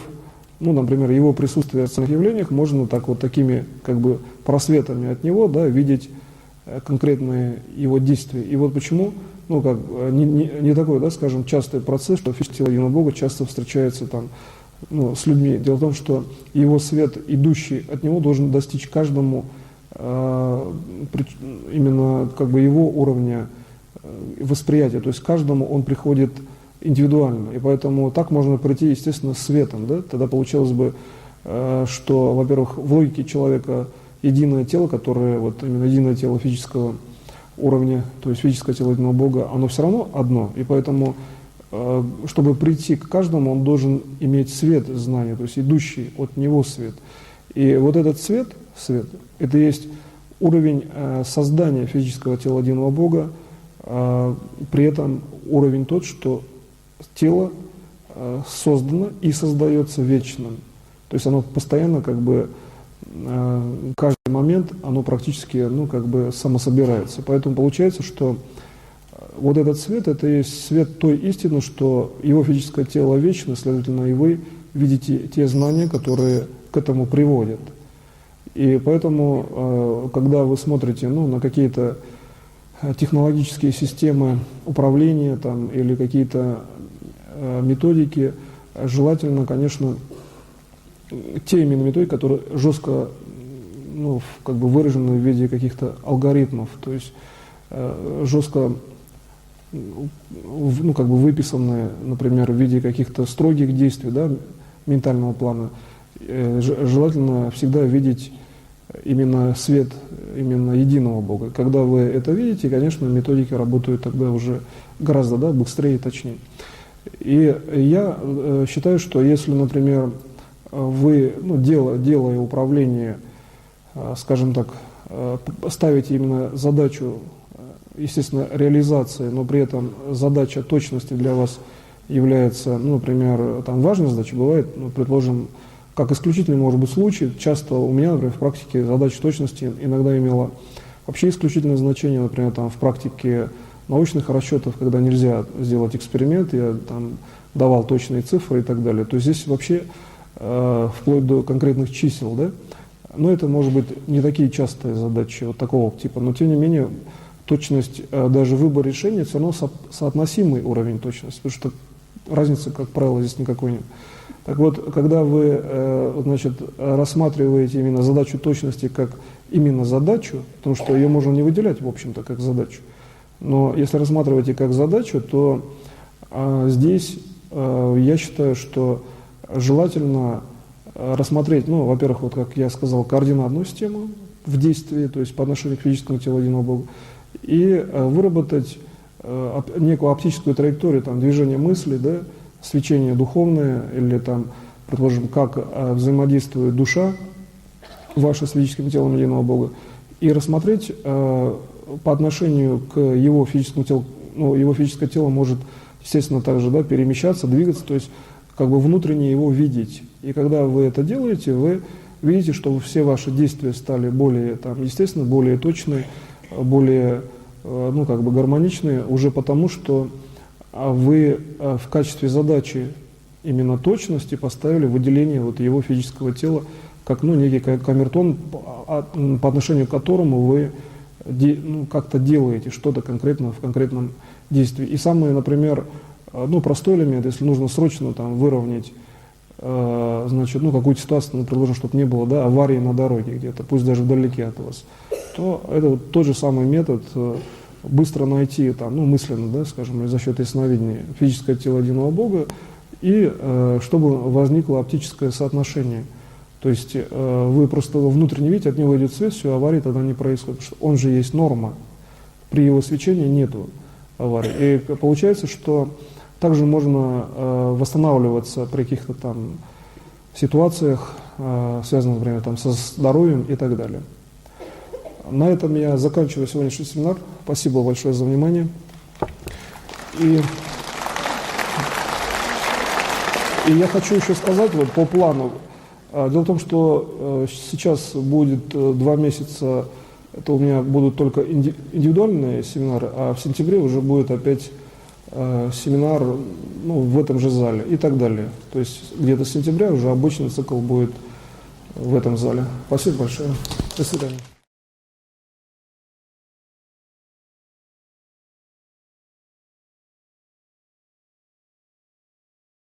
ну, например, его присутствие в социальных явлениях, можно так вот такими как бы просветами от него, да, видеть конкретные его действия. И вот почему, ну, как, не такой, да, скажем, частый процесс, что физическое тело единого Бога часто встречается там, ну, с людьми. Дело в том, что его свет, идущий от него, должен достичь каждому именно как бы его уровня восприятия. То есть каждому он приходит индивидуально. И поэтому так можно прийти, естественно, светом. Да? Тогда получалось бы, что, во-первых, в логике человека единое тело, которое, вот именно единое тело физического уровня, то есть физическое тело единого Бога, оно все равно одно. И поэтому, чтобы прийти к каждому, он должен иметь свет знания, то есть идущий от него свет. И вот этот свет, это есть уровень создания физического тела единого Бога, при этом уровень тот, что тело создано и создается вечным. То есть оно постоянно как бы каждый момент оно практически, ну, как бы самособирается. Поэтому получается, что вот этот свет, это есть свет той истины, что его физическое тело вечно, следовательно, и вы видите те знания, которые к этому приводят. И поэтому, когда вы смотрите, ну, на какие-то технологические системы управления там, или какие-то методики, желательно, конечно, те именно методики, которые жестко, ну, как бы выражены в виде каких-то алгоритмов, то есть жестко, ну, как бы выписанные, например, в виде каких-то строгих действий, да, ментального плана. Желательно всегда видеть именно свет, именно единого Бога. Когда вы это видите, конечно, методики работают тогда уже гораздо, да, быстрее и точнее. И я считаю, что если, например, вы, ну, делая управление, скажем так, ставите именно задачу, естественно, реализации, но при этом задача точности для вас является, ну, например, там важной задачей, бывает, ну, предположим, как исключительный может быть случай, часто у меня, например, в практике задача точности иногда имела вообще исключительное значение, например, там, в практике научных расчетов, когда нельзя сделать эксперимент, я там давал точные цифры и так далее. То есть здесь вообще вплоть до конкретных чисел, да, но это может быть не такие частые задачи вот такого типа, но тем не менее точность, даже выбор решения, все равно соотносимый уровень точности, потому что разницы, как правило, здесь никакой нет. Так вот, когда вы, значит, рассматриваете именно задачу точности как именно задачу, потому что ее можно не выделять, в общем-то, как задачу, но если рассматриваете как задачу, то здесь я считаю, что желательно рассмотреть, ну, во-первых, вот как я сказал, координатную систему в действии, то есть по отношению к физическому телу единого Бога, и выработать некую оптическую траекторию там, движения мысли, да, свечение духовное, или там, предположим, как взаимодействует душа ваша с физическим телом единого Бога, и рассмотреть по отношению к его физическому телу, ну, его физическое тело может, естественно, также, да, перемещаться, двигаться, то есть как бы внутренне его видеть. И когда вы это делаете, вы видите, что все ваши действия стали более, там, естественно, более точные, более, ну, как бы гармоничные, уже потому, что вы в качестве задачи именно точности поставили выделение вот его физического тела как, ну, некий камертон, по отношению к которому вы, ну, как-то делаете что-то конкретно в конкретном действии. И самый, например, ну, простой элемент, если нужно срочно там выровнять, значит, ну, какую-то ситуацию, ну, предложим, чтобы не было, да, аварии на дороге где-то, пусть даже вдалеке от вас, то это вот тот же самый метод быстро найти, там, ну, мысленно, да, скажем, за счет ясновидения физическое тело единого Бога, и чтобы возникло оптическое соотношение. То есть вы просто его внутренне видите, от него идет свет, все, аварии тогда не происходит, потому что он же есть норма, при его свечении нету аварии. И получается, что также можно восстанавливаться при каких-то там ситуациях, связанных, например, там, со здоровьем и так далее. На этом я заканчиваю сегодняшний семинар. Спасибо большое за внимание. И я хочу еще сказать вот, по плану. Дело в том, что сейчас будет 2 месяца, это у меня будут только индивидуальные семинары, а в сентябре уже будет опять семинар, ну, в этом же зале и так далее. То есть где-то с сентября уже обычный цикл будет в этом зале. Спасибо большое. До свидания.